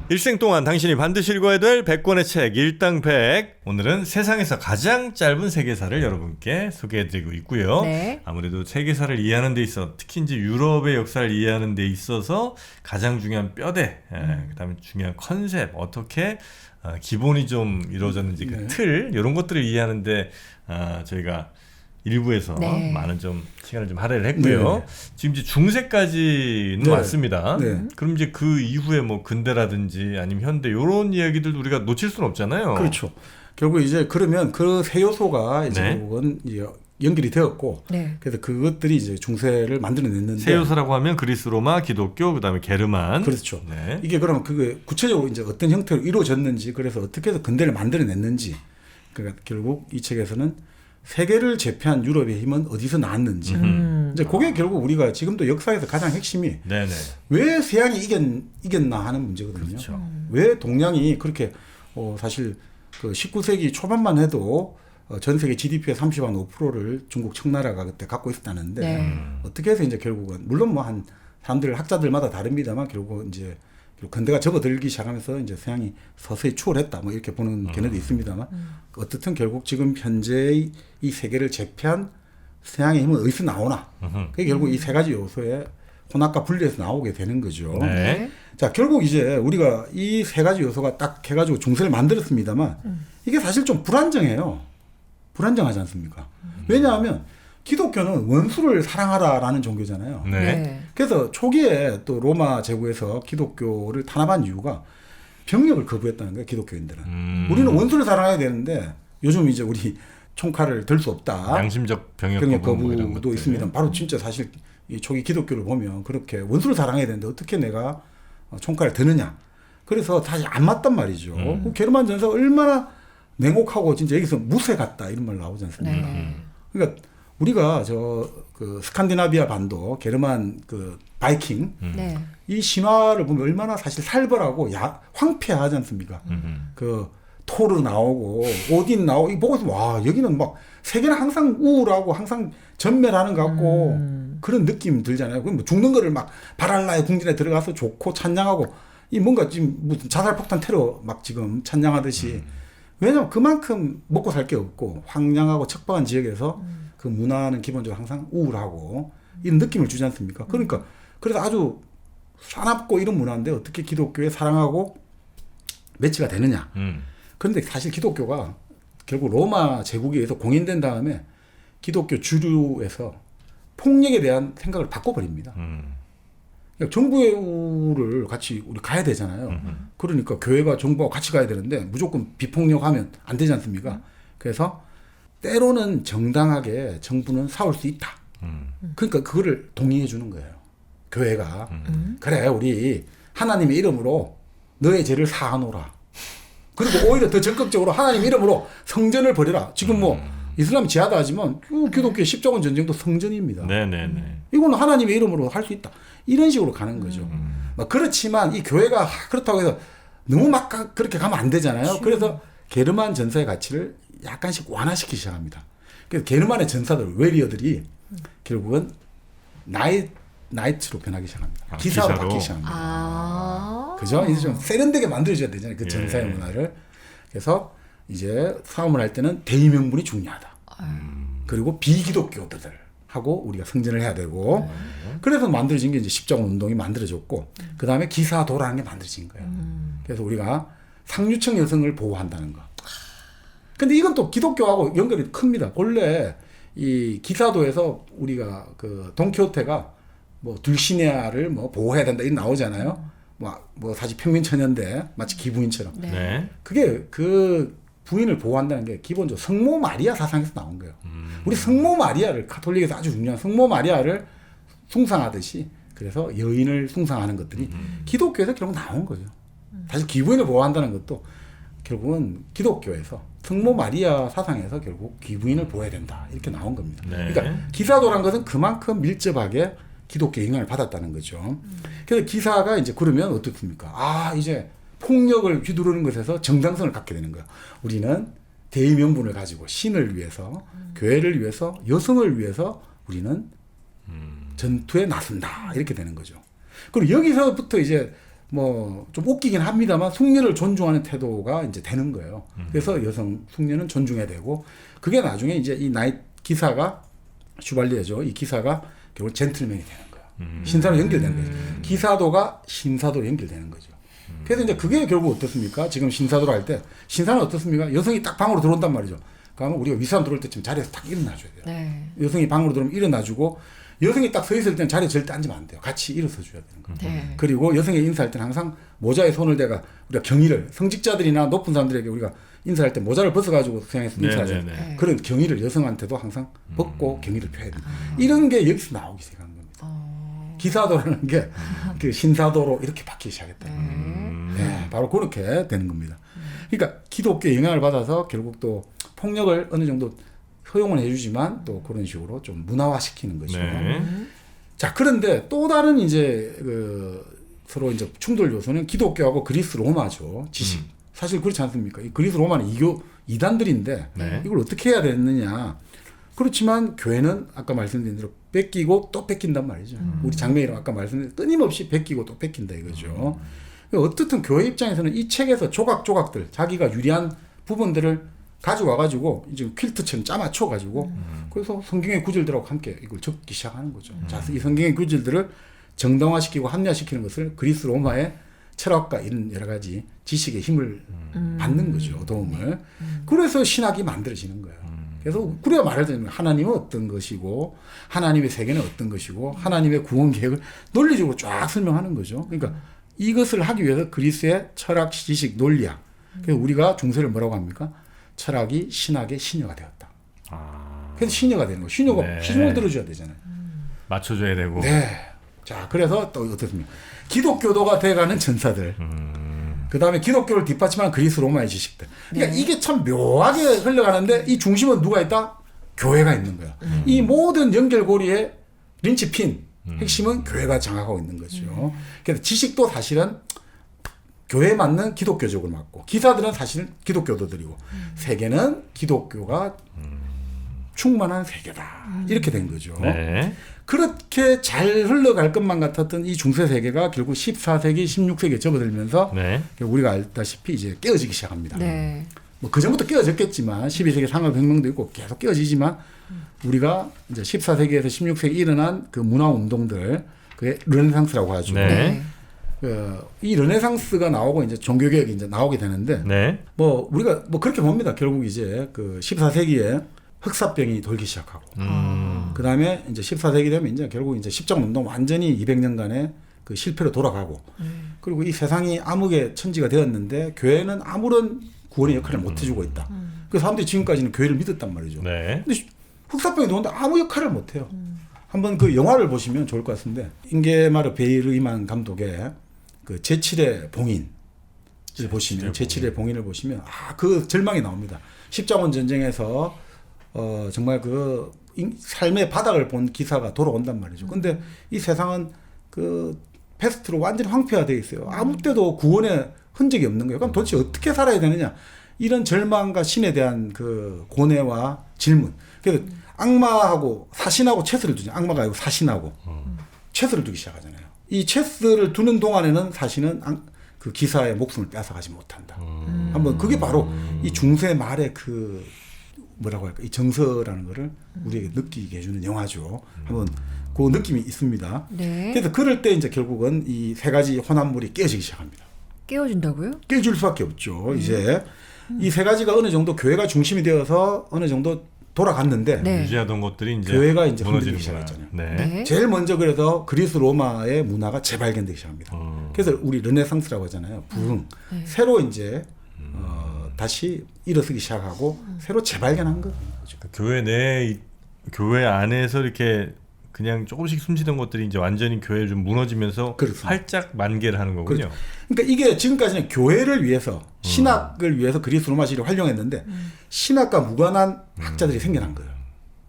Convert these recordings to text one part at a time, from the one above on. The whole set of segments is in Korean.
일생 동안 당신이 반드시 읽어야 될 100권의 책 일당백. 오늘은 세상에서 가장 짧은 세계사를 여러분께 소개해드리고 있고요. 네. 아무래도 세계사를 이해하는 데 있어 특히 이제 유럽의 역사를 이해하는 데 있어서 가장 중요한 뼈대, 그다음에 중요한 컨셉, 어떻게 기본이 좀 이루어졌는지 그 틀 이런 것들을 이해하는데 저희가 일부에서 네. 많은 좀 시간을 좀 할애를 했고요. 지금 이제 중세까지는 왔습니다. 그럼 이제 그 이후에 뭐 근대라든지 아니면 현대 이런 이야기들도 우리가 놓칠 수는 없잖아요. 그렇죠. 결국 이제 그러면 그 세 요소가 이제 결국은 이제 연결이 되었고, 그래서 그것들이 이제 중세를 만들어냈는데. 세 요소라고 하면 그리스, 로마, 기독교, 그다음에 게르만. 그렇죠. 이게 그러면 그게 구체적으로 이제 어떤 형태로 이루어졌는지, 그래서 어떻게 해서 근대를 만들어냈는지, 그러니까 결국 이 책에서는 세계를 제패한 유럽의 힘은 어디서 나왔는지. 이제 그게 결국 우리가 지금도 역사에서 가장 핵심이 왜 서양이 이겼나 하는 문제거든요. 그렇죠. 왜 동양이 그렇게 사실 그 19세기 초반만 해도 전 세계 GDP의 30.5%를 중국 청나라가 그때 갖고 있었다는데 어떻게 해서 이제 결국은 물론 뭐 한 사람들 학자들마다 다릅니다만 결국 이제 근대가 접어들기 시작하면서 이제 서양이 서서히 추월했다 뭐 이렇게 보는 견해도 있습니다만 어떻든 결국 지금 현재의 이 세계를 제패한 서양의 힘은 어디서 나오나 그게 결국 이 세 가지 요소의 혼합과 분리해서 나오게 되는 거죠. 자, 결국 이제 우리가 이 세 가지 요소가 딱 해가지고 중세를 만들었습니다만 이게 사실 좀 불안정해요. 불안정하지 않습니까? 왜냐하면 기독교는 원수를 사랑하라라는 종교잖아요. 그래서 초기에 또 로마 제국에서 기독교를 탄압한 이유가 병력을 거부했다는 거예요. 기독교인들은. 우리는 원수를 사랑해야 되는데 요즘 이제 우리 총칼을 들 수 없다. 양심적 병역 거부도 있습니다. 바로 진짜 사실 이 초기 기독교를 보면 그렇게 원수를 사랑해야 되는데 어떻게 내가 총칼을 드느냐. 그래서 사실 안 맞단 말이죠. 게르만 전사가 얼마나 냉혹하고 진짜 여기서 무쇠 같다 이런 말 나오지 않습니까? 그러니까 우리가 그 스칸디나비아 반도 게르만 그 바이킹 이 신화를 보면 얼마나 사실 살벌하고 황폐하지 않습니까? 그 토르 나오고 오딘 나오고 이 보고서 와 여기는 막 세계는 항상 우울하고 항상 전멸하는 것 같고 그런 느낌 들잖아요. 그럼 뭐 죽는 거를 막 바랄라의 궁전에 들어가서 좋고 찬양하고 이 뭔가 지금 무슨 자살폭탄 테러 막 지금 찬양하듯이 왜냐면 그만큼 먹고 살 게 없고 황량하고 척박한 지역에서 그 문화는 기본적으로 항상 우울하고 이런 느낌을 주지 않습니까? 그러니까 그래서 아주 사납고 이런 문화인데 어떻게 기독교에 사랑하고 매치가 되느냐. 그런데 사실 기독교가 결국 로마 제국에 의해서 공인된 다음에 기독교 주류에서 폭력에 대한 생각을 바꿔버립니다. 그러니까 정부의 우를 같이 우리 가야 되잖아요. 그러니까 교회가 정부와 같이 가야 되는데 무조건 비폭력하면 안 되지 않습니까? 그래서 때로는 정당하게 정부는 싸울 수 있다. 그러니까 그거를 동의해 주는 거예요. 교회가. 그래 우리 하나님의 이름으로 너의 죄를 사하노라. 그리고 오히려 더 적극적으로 하나님 이름으로 성전을 벌여라. 지금 뭐 이슬람이 지하다 하지만 기독교의 십자군 전쟁도 성전입니다. 이거는 하나님의 이름으로 할 수 있다. 이런 식으로 가는 거죠. 그렇지만 이 교회가 그렇다고 해서 너무 막 그렇게 가면 안 되잖아요. 그래서 게르만 전사의 가치를 약간씩 완화시키기 시작합니다. 그래서 게르만의 전사들, 웨리어들이 결국은 나이트로 변하기 시작합니다. 기사로 바뀌기 시작합니다. 그죠? 이제 좀 세련되게 만들어줘야 되잖아요. 그 전사의 문화를. 그래서 이제 싸움을 할 때는 대의명분이 중요하다. 그리고 비기독교들하고 우리가 성전을 해야 되고 그래서 만들어진 게 이제 십자군 운동이 만들어졌고 그 다음에 기사도라는 게 만들어진 거예요. 그래서 우리가 상류층 여성을 보호한다는 거. 근데 이건 또 기독교하고 연결이 큽니다. 본래 이 기사도에서 우리가 그 돈키호테가 뭐 둘시네아를 뭐 보호해야 된다 이런 나오잖아요. 뭐 사실 평민천연대 마치 기부인처럼. 그게 그 부인을 보호한다는 게 기본적으로 성모 마리아 사상에서 나온 거예요. 우리 성모 마리아를 가톨릭에서 아주 중요한 성모 마리아를 숭상하듯이 그래서 여인을 숭상하는 것들이 기독교에서 결국 나온 거죠. 사실 기부인을 보호한다는 것도 결국은 기독교에서 성모 마리아 사상에서 결국 기부인을 보호해야 된다 이렇게 나온 겁니다. 그러니까 기사도란 것은 그만큼 밀접하게 기독교의 영향을 받았다는 거죠. 그래서 기사가 이제 그러면 어떻습니까? 이제 폭력을 휘두르는 것에서 정당성을 갖게 되는 거예요. 우리는 대의명분을 가지고 신을 위해서, 교회를 위해서, 여성을 위해서 우리는 전투에 나선다 이렇게 되는 거죠. 그리고 여기서부터 이제 뭐 좀 웃기긴 합니다만 숙녀를 존중하는 태도가 이제 되는 거예요. 그래서 여성 숙녀는 존중해야 되고 그게 나중에 이제 이 나이 기사가 슈발리에죠. 이 기사가 결국 젠틀맨이 되는 거예요. 신사로 연결되는 거죠. 기사도가 신사도로 연결되는 거죠. 그래서 이제 그게 결국 어떻습니까? 지금 신사도로 할 때 신사는 어떻습니까? 여성이 딱 방으로 들어온단 말이죠. 그러면 우리가 위산 들어올 때쯤 자리에서 딱 일어나줘야 돼요. 네. 여성이 방으로 들어오면 일어나주고 여성이 딱 서 있을 때는 자리에 절대 앉으면 안 돼요. 같이 일어서 줘야 되는 거예요. 네. 그리고 여성이 인사할 때는 항상 모자에 손을 대가 우리가 경의를 성직자들이나 높은 사람들에게 우리가 인사할 때 모자를 벗어가지고 서양에서 인사하잖아요. 네. 그런 경의를 여성한테도 항상 벗고 경의를 표해야 됩니다. 이런 게 여기서 나오기 시작한 겁니다. 기사도라는 게 그 신사도로 이렇게 바뀌기 시작했다. 네, 바로 그렇게 되는 겁니다. 그러니까 기독교의 영향을 받아서 결국 또 폭력을 어느 정도 허용은 해주지만 또 그런 식으로 좀 문화화시키는 거죠. 네. 자, 그런데 또 다른 이제 그 서로 이제 충돌 요소는 기독교하고 그리스 로마죠. 지식. 사실 그렇지 않습니까? 이 그리스 로마는 이단들인데 네. 이걸 어떻게 해야 되느냐. 그렇지만 교회는 아까 말씀드린 대로 뺏기고 또 뺏긴단 말이죠. 우리 장로님 아까 말씀드린 끊임없이 뺏기고 또 뺏긴다 이거죠. 어떻든 교회 입장에서는 이 책에서 조각조각들 자기가 유리한 부분들을 가져와가지고 이제 퀼트처럼 짜맞춰가지고 그래서 성경의 구절들하고 함께 이걸 적기 시작하는 거죠. 자, 이 성경의 구절들을 정당화시키고 합리화시키는 것을 그리스 로마의 철학과 이런 여러 가지 지식의 힘을 받는 거죠. 도움을. 그래서 신학이 만들어지는 거예요. 그래서 그래야 말하자면 하나님은 어떤 것이고 하나님의 세계는 어떤 것이고 하나님의 구원 계획을 논리적으로 쫙 설명하는 거죠. 그러니까 이것을 하기 위해서 그리스의 철학, 지식, 논리학. 그래서 우리가 중세를 뭐라고 합니까? 철학이 신학의 신여가 되었다. 그래서 신여가 되는 거예요. 신여가 네. 시중을 들어줘야 되잖아요. 맞춰줘야 되고. 네. 자, 그래서 또 어떻습니까? 기독교도가 돼가는 전사들. 그 다음에 기독교를 뒷받침하는 그리스 로마의 지식들. 그러니까 네. 이게 참 묘하게 흘러가는데 이 중심은 누가 있다? 교회가 있는 거야. 이 모든 연결고리의 린치핀, 핵심은 교회가 장악하고 있는 거죠. 그래서 지식도 사실은 교회에 맞는 기독교적으로 맞고 기사들은 사실 기독교도들이고 세계는 기독교가 충만한 세계다. 이렇게 된 거죠. 네. 그렇게 잘 흘러갈 것만 같았던 이 중세 세계가 결국 14세기, 16세기에 접어들면서 네. 우리가 알다시피 이제 깨어지기 시작합니다. 네. 뭐 그전부터 깨어졌겠지만 12세기 상업혁명도 있고 계속 깨어지지만 우리가 이제 14세기에서 16세기 일어난 그 문화 운동들 그게 르네상스라고 하죠. 네. 이 르네상스가 나오고 이제 종교개혁이 이제 나오게 되는데 네. 뭐 우리가 뭐 그렇게 봅니다. 결국 이제 그 14세기에 흑사병이 돌기 시작하고 그 다음에 이제 14세기 되면 이제 결국 이제 십자운동 완전히 200년간의 그 실패로 돌아가고 그리고 이 세상이 암흑의 천지가 되었는데 교회는 아무런 구원의 역할을 못 해주고 있다. 그 사람들이 지금까지는 교회를 믿었단 말이죠. 네. 근데 흑사병이 도는데 아무 역할을 못 해요. 한번 그 영화를 보시면 좋을 것 같은데 잉게마르 베이르이만 감독의 그 제7의 봉인을 보시면 제7의 봉인을 보시면 그 절망이 나옵니다. 십자군 전쟁에서 정말 그 삶의 바닥을 본 기사가 돌아온단 말이죠. 근데 이 세상은 그 패스트로 완전히 황폐화되어 있어요. 아무 때도 구원의 흔적이 없는 거예요. 그럼 도대체 어떻게 살아야 되느냐? 이런 절망과 신에 대한 그 고뇌와 질문. 그래서 악마하고 사신하고 체스를 두죠. 악마가 아니고 사신하고 체스를 두기 시작하잖아요. 이 체스를 두는 동안에는 사신은 그 기사의 목숨을 뺏어가지 못한다. 한번 그게 바로 이 중세 말의 그 뭐라고 할까 이 정서라는 거를 우리에게 느끼게 해주는 영화죠. 한번 그 느낌이 있습니다. 네. 그래서 그럴 때 이제 결국은 이 세 가지 혼합물이 깨어지기 시작합니다. 깨워준다고요? 깨질 수밖에 없죠. 이제 이 세 가지가 어느 정도 교회가 중심이 되어서 어느 정도 돌아갔는데 네. 유지하던 것들이 이제 교회가 이제 무너지는 흔들리기 거야. 시작했잖아요. 네. 네. 제일 먼저 그래서 그리스 로마의 문화가 재발견되기 시작합니다. 그래서 우리 르네상스라고 하잖아요. 부흥. 새로 이제 다시 일어서기 시작하고 새로 재발견한 거죠. 교회 안에서 이렇게 그냥 조금씩 숨쉬던 것들이 이제 완전히 교회를 좀 무너지면서 그렇습니다. 활짝 만개를 하는 거군요. 그렇죠. 그러니까 이게 지금까지는 교회를 위해서 신학을 위해서 그리스 로마식을 활용했는데 신학과 무관한 학자들이 생겨난 거예요.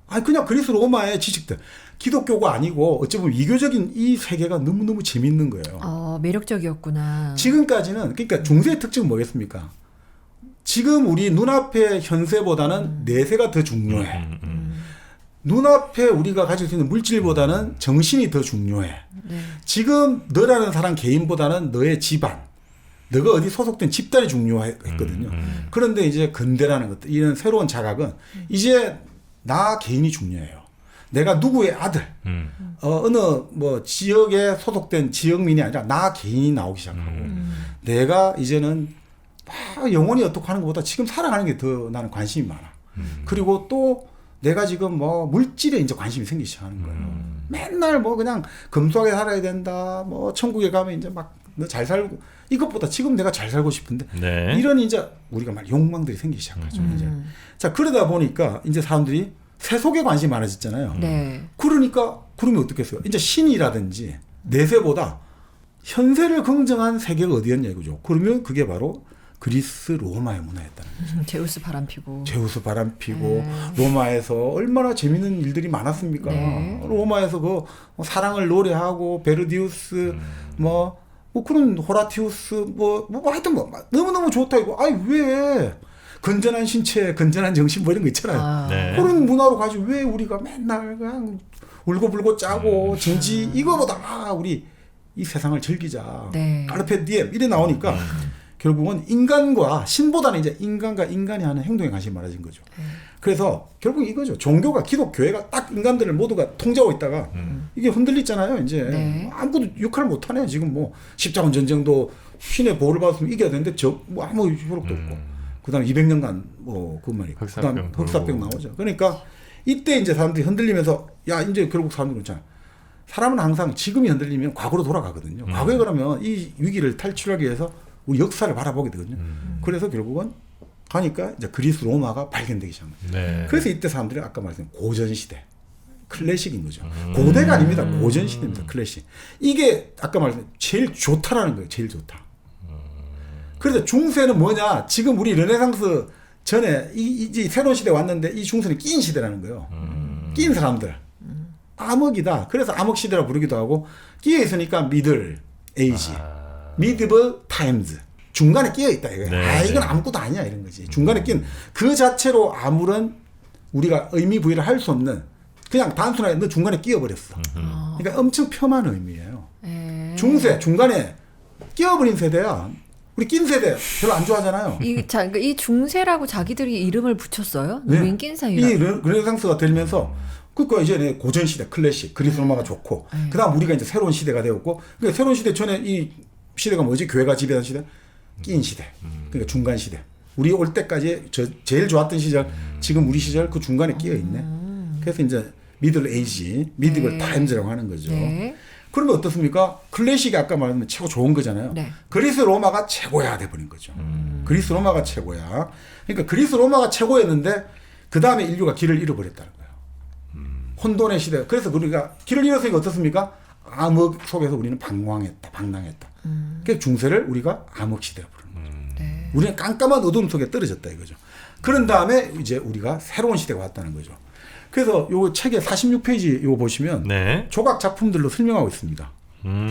아니 그냥 그리스 로마의 지식들 기독교가 아니고 어찌 보면 이교적인 이 세계가 너무너무 재밌는 거예요. 매력적이었구나. 지금까지는 그러니까 중세의 특징은 뭐겠습니까? 지금 우리 눈앞의 현세보다는 내세가 더 중요해. 눈앞에 우리가 가질 수 있는 물질보다는 정신이 더 중요해. 네. 지금 너라는 사람 개인보다는 너의 집안, 너가 어디 소속된 집단이 중요했거든요. 그런데 이제 근대라는 것들, 이런 새로운 자각은 이제 나 개인이 중요해요. 내가 누구의 아들, 어느 뭐 지역에 소속된 지역민이 아니라 나 개인이 나오기 시작하고 내가 이제는 막 영원히 어떻게 하는 것보다 지금 살아가는 게 더 나는 관심이 많아. 그리고 또 내가 지금 뭐 물질에 이제 관심이 생기기 시작하는 거예요. 맨날 뭐 그냥 검소하게 살아야 된다. 뭐 천국에 가면 이제 막 너 잘 살고 이것보다 지금 내가 잘 살고 싶은데 네. 이런 이제 우리가 말 욕망들이 생기기 시작하죠. 이제 자 그러다 보니까 이제 사람들이 세속에 관심이 많아졌잖아요. 네. 그러니까 그러면 어떻겠어요? 이제 신이라든지 내세보다 현세를 긍정한 세계가 어디였냐 이거죠. 그러면 그게 바로 그리스 로마의 문화였다는 거죠. 제우스 바람피고. 제우스 바람피고 로마에서 얼마나 재밌는 일들이 많았습니까? 네. 로마에서 그 사랑을 노래하고 베르디우스 뭐 그런 호라티우스 뭐 하여튼 뭐 너무너무 좋다 이거. 아니 왜 건전한 신체, 건전한 정신 뭐 이런 거 있잖아요. 아. 네. 그런 문화로 가지고 왜 우리가 맨날 그냥 울고불고 짜고 정지 이거보다 우리 이 세상을 즐기자. 네. 까르페 디엠 이래 나오니까 결국은 인간과 신보다는 이제 인간과 인간이 하는 행동에 관심이 많아진 거죠. 그래서 결국 이거죠. 종교가 기독교회가 딱 인간들을 모두가 통제하고 있다가 이게 흔들리잖아요. 이제 네. 아무것도 역할을 못 하네. 지금 뭐 십자군 전쟁도 신의 보호를 받았으면 이겨야 되는데 저 뭐 아무 효력도 없고. 그다음 200년간 뭐 그 말이고. 그다음 흑사병 나오죠. 그러니까 이때 이제 사람들이 흔들리면서 야 이제 결국 사람들이 그렇잖아. 사람은 항상 지금이 흔들리면 과거로 돌아가거든요. 과거에 그러면 이 위기를 탈출하기 위해서 우리 역사를 바라보게 되거든요. 그래서 결국은 가니까 이제 그리스 로마가 발견되기 시작합니다. 네. 그래서 이때 사람들이 아까 말씀드린 고전 시대, 클래식인 거죠. 고대가 아닙니다. 고전 시대입니다. 클래식. 이게 아까 말씀드린 제일 좋다라는 거예요. 제일 좋다. 그래서 중세는 뭐냐? 지금 우리 르네상스 전에 이 새로운 시대 왔는데 이 중세는 끼인 시대라는 거예요. 끼인 사람들. 암흑이다. 그래서 암흑 시대라고 부르기도 하고 끼어 있으니까 미들 에이지. 미드블 타임즈. 중간에 끼어 있다 이거야. 네, 이건 아무것도 아니야 이런 거지. 중간에 낀 그 자체로 아무런 우리가 의미 부여를 할 수 없는 그냥 단순하게 너 중간에 끼어 버렸어. 그러니까 엄청 폄한 의미예요. 네. 중세 중간에 끼어 버린 세대야. 우리 낀 세대 별로 안 좋아하잖아요. 그러니까 이 중세라고 자기들이 이름을 붙였어요? 네. 노인 낀 사이라. 이 르네상스가 되면서 그러니까 이제 고전 시대 클래식 그리스 로마가 좋고 그다음 우리가 이제 새로운 시대가 되었고 그러니까 새로운 시대 전에 이 시대가 뭐지? 교회가 지배한 시대? 끼인 시대. 그러니까 중간 시대. 우리 올 때까지 제일 좋았던 시절, 지금 우리 시절 그 중간에 끼어 있네. 그래서 이제 미들 에이지, 미디벌 타임즈라고 하는 거죠. 네. 그러면 어떻습니까? 클래식이 아까 말한 최고 좋은 거잖아요. 네. 그리스 로마가 최고야 돼버린 거죠. 그리스 로마가 최고야. 그러니까 그리스 로마가 최고였는데 그 다음에 인류가 길을 잃어버렸다는 거예요. 혼돈의 시대. 그래서 우리가 길을 잃었으니까 어떻습니까? 암흑 속에서 우리는 방황했다. 그래서 중세를 우리가 암흑 시대라고 부르는 거죠. 네. 우리는 깜깜한 어둠 속에 떨어졌다 이거죠. 그런 다음에 이제 우리가 새로운 시대가 왔다는 거죠. 그래서 요 책의 46페이지 요거 보시면 네. 조각 작품들로 설명하고 있습니다.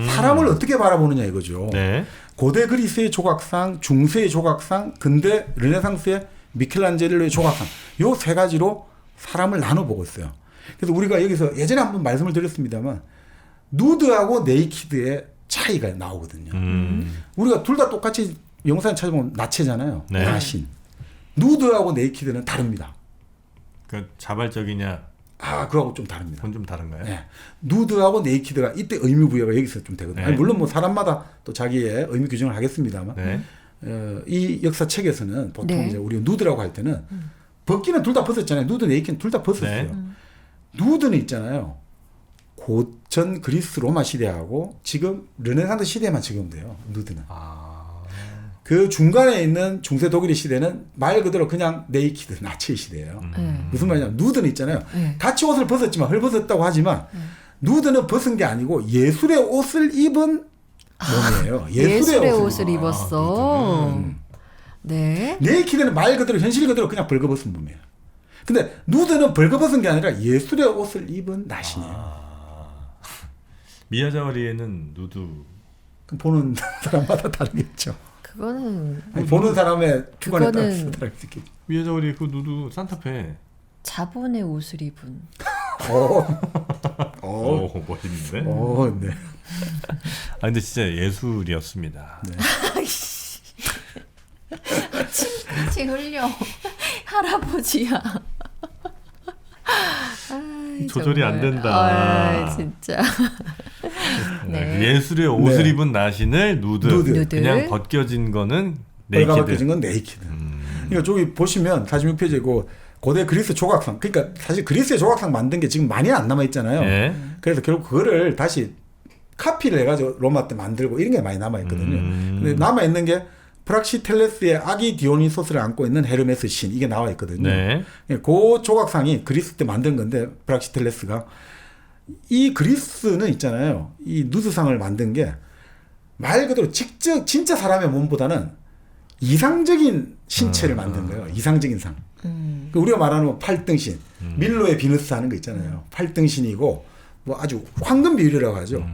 사람을 어떻게 바라보느냐 이거죠. 네. 고대 그리스의 조각상, 중세의 조각상, 근대 르네상스의 미켈란젤로의 조각상 요 세 가지로 사람을 나눠보고 있어요. 그래서 우리가 여기서 예전에 한번 말씀을 드렸습니다만 누드하고 네이키드의 차이가 나오거든요. 우리가 둘 다 똑같이 영상 찾아보면 나체잖아요. 네. 나신. 누드하고 네이키드는 다릅니다. 그 자발적이냐 그거하고 좀 다릅니다. 그건 좀 다른가요? 네. 누드하고 네이키드가 이때 의미 부여가 여기서 좀 되거든요. 네. 아니, 물론 뭐 사람마다 또 자기의 의미 규정을 하겠습니다만 네. 이 역사 책에서는 보통 네. 이제 우리 누드라고 할 때는 벗기는 둘 다 벗었잖아요. 누드, 네이키는 둘 다 벗었어요. 네. 누드는 있잖아요. 고전 그리스 로마 시대하고 지금 르네상스 시대만 적용돼요. 누드는. 그 중간에 있는 중세 독일의 시대는 말 그대로 그냥 네이키드 나치의 시대예요. 무슨 말이냐면 누드는 있잖아요. 같이 옷을 벗었지만 헐벗었다고 하지만 누드는 벗은 게 아니고 예술의 옷을 입은 몸이에요. 예술의 옷을 입었어. 네. 네이키드는 말 그대로 현실 그대로 그냥 벌거벗은 몸이에요. 근데 누드는 벌거벗은 게 아니라 예술의 옷을 입은 나신이에요. 미야자와리에는 누드 그럼 보는 사람마다 다르겠죠. 그거는 아니, 보는 사람의 주관에 그거는 따라서 다를 수 있겠죠. 미야자와리 그 누드 산타페 자본의 옷을 입은. 오, 멋있는데? 네. 아 근데 진짜 예술이었습니다. 네. 침까지 흘려. 할아버지야. 아이, 조절이 안 정말. 된다. 아, 진짜. 네. 네. 예술의 옷을 네. 입은 나신을 누드. 누드. 그냥 벗겨진 거는 뻘가 네이키드. 벗겨진 건 네이키드. 그러니까 저기 보시면 46페이지고 고대 그리스 조각상. 그러니까 사실 그리스의 조각상 만든 게 지금 많이 안 남아 있잖아요. 예. 그래서 결국 그거를 다시 카피를 해가지고 로마 때 만들고 이런 게 많이 남아 있거든요. 근데 남아 있는 게 프락시텔레스의 아기 디오니소스를 안고 있는 헤르메스 신 이게 나와 있거든요. 네. 그 조각상이 그리스 때 만든 건데 프락시텔레스가 이 그리스는 있잖아요. 이 누드상을 만든 게 말 그대로 직접 진짜 사람의 몸보다는 이상적인 신체를 만든 거예요. 이상적인 상. 그 우리가 말하는 8등신, 밀로의 비너스 하는 거 있잖아요. 8등신이고 뭐 아주 황금 비율이라고 하죠.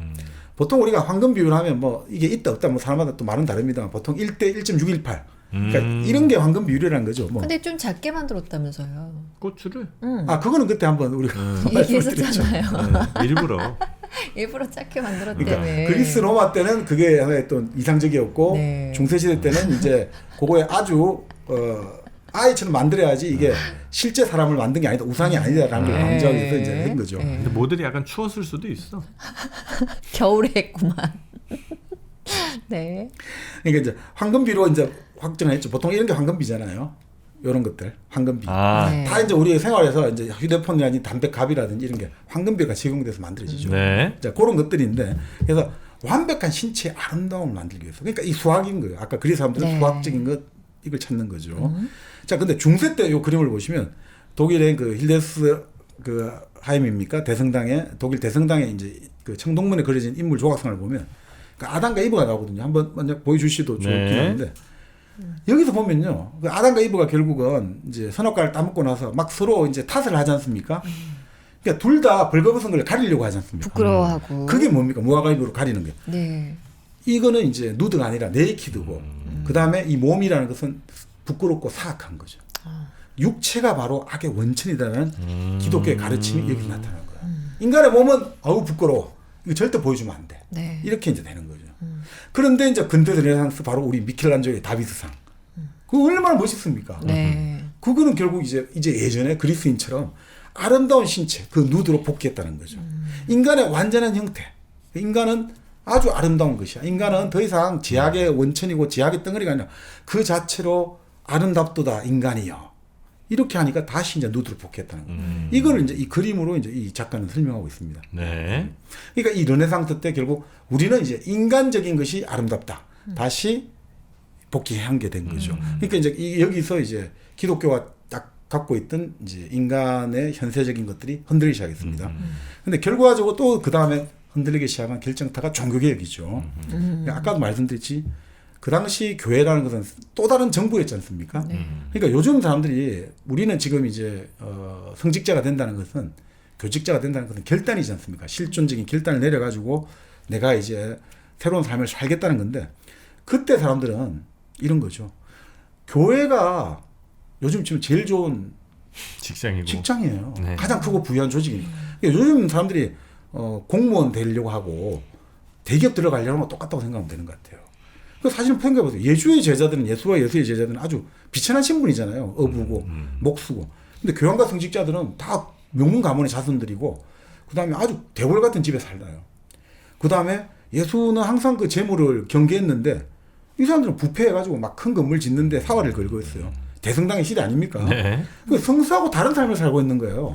보통 우리가 황금 비율 하면 뭐 이게 있다 없다 뭐 사람마다 또 말은 다릅니다. 보통 1대 1.618. 그러니까 이런 게 황금 비율이라는 거죠. 뭐. 근데 좀 작게 만들었다면서요. 고추를 아 그거는 그때 한번 우리가 말씀드렸죠. 얘기했었잖아요. 일부러. 일부러 작게 만들었다며. 그러니까 그리스 로마 때는 그게 하나의 또 이상적이었고 네. 중세 시대 때는 이제 그거에 아주 아이처럼 만들어야지 이게 실제 사람을 만든 게 아니다 우상이 아니다라는 걸 강조하기 위해서 이제 한 거죠. 근데 모델이 약간 추웠을 수도 있어. 겨울에 했구만. 네. 그러니까 이제 황금비로 이제 확정을 했죠. 보통 이런 게 황금비잖아요. 이런 것들 황금비. 아, 네. 다 이제 우리 생활에서 이제 휴대폰이라든지 담배갑이라든지 이런 게 황금비가 제공돼서 만들어지죠. 네. 자, 그런 것들인데 그래서 완벽한 신체의 아름다움을 만들기 위해서 그러니까 이 수학인 거예요. 아까 그리스 사람들은 네. 수학적인 것 이걸 찾는 거죠. 자, 근데 중세 때 이 그림을 보시면 독일의 그 힐데스 그 하임입니까 대성당에 독일 대성당에 이제 그 청동문에 그려진 인물 조각상을 보면 그 아담과 이브가 나오거든요. 한번 먼저 보여주시도 좋긴 네. 한데 여기서 보면요, 그 아담과 이브가 결국은 이제 선악과를 따먹고 나서 막 서로 이제 탓을 하지 않습니까? 그러니까 둘 다 벌거벗은 걸 가리려고 하지 않습니까? 부끄러워하고. 그게 뭡니까? 무화과 잎으로 가리는 게. 네. 이거는 이제 누드가 아니라 네이키드고, 그 다음에 이 몸이라는 것은 부끄럽고 사악한 거죠. 육체가 바로 악의 원천이다라는 기독교의 가르침이 여기 나타나는 거예요. 인간의 몸은 아우 부끄러워. 이거 절대 보여주면 안 돼. 네. 이렇게 이제 되는 거죠. 그런데 이제 근대 르네상스 바로 우리 미켈란젤로의 다비드상. 그거 얼마나 멋있습니까? 네. 그거는 결국 이제 예전에 그리스인처럼 아름다운 신체, 그 누드로 복귀했다는 거죠. 인간의 완전한 형태. 인간은 아주 아름다운 것이야. 인간은 더 이상 제약의 원천이고 제약의 덩어리가 아니라 그 자체로 아름답도다 인간이요. 이렇게 하니까 다시 이제 누드로 복귀했다는 거예요. 이걸 이제 이 그림으로 이제 이 작가는 설명하고 있습니다. 네. 그러니까 이 르네상스 때 결국 우리는 이제 인간적인 것이 아름답다. 다시 복귀한 게 된 거죠. 그러니까 이제 여기서 이제 기독교가 딱 갖고 있던 이제 인간의 현세적인 것들이 흔들리기 시작했습니다. 근데 결과적으로 또 그 다음에 흔들리기 시작한 결정타가 종교개혁이죠. 아까도 말씀드렸지. 그 당시 교회라는 것은 또 다른 정부였지 않습니까? 그러니까 요즘 사람들이 우리는 지금 이제 성직자가 된다는 것은 교직자가 된다는 것은 결단이지 않습니까? 실존적인 결단을 내려가지고 내가 이제 새로운 삶을 살겠다는 건데 그때 사람들은 이런 거죠. 교회가 요즘 지금 제일 좋은 직장이고. 직장이에요. 네. 가장 크고 부유한 조직이니까. 그러니까 요즘 사람들이 공무원 되려고 하고 대기업 들어가려는 거 똑같다고 생각하면 되는 것 같아요. 그 사실은 생각해보세요. 예수의 제자들은 예수와 예수의 제자들은 아주 비천한 신분이잖아요. 어부고 목수고. 근데 교황과 성직자들은 다 명문 가문의 자손들이고 그다음에 아주 대궐 같은 집에 살아요. 그다음에 예수는 항상 그 재물을 경계했는데 이 사람들은 부패해가지고 막 큰 건물 짓는데 사활을 걸고 있어요. 대성당의 시대 아닙니까? 네. 그 성수하고 다른 삶을 살고 있는 거예요.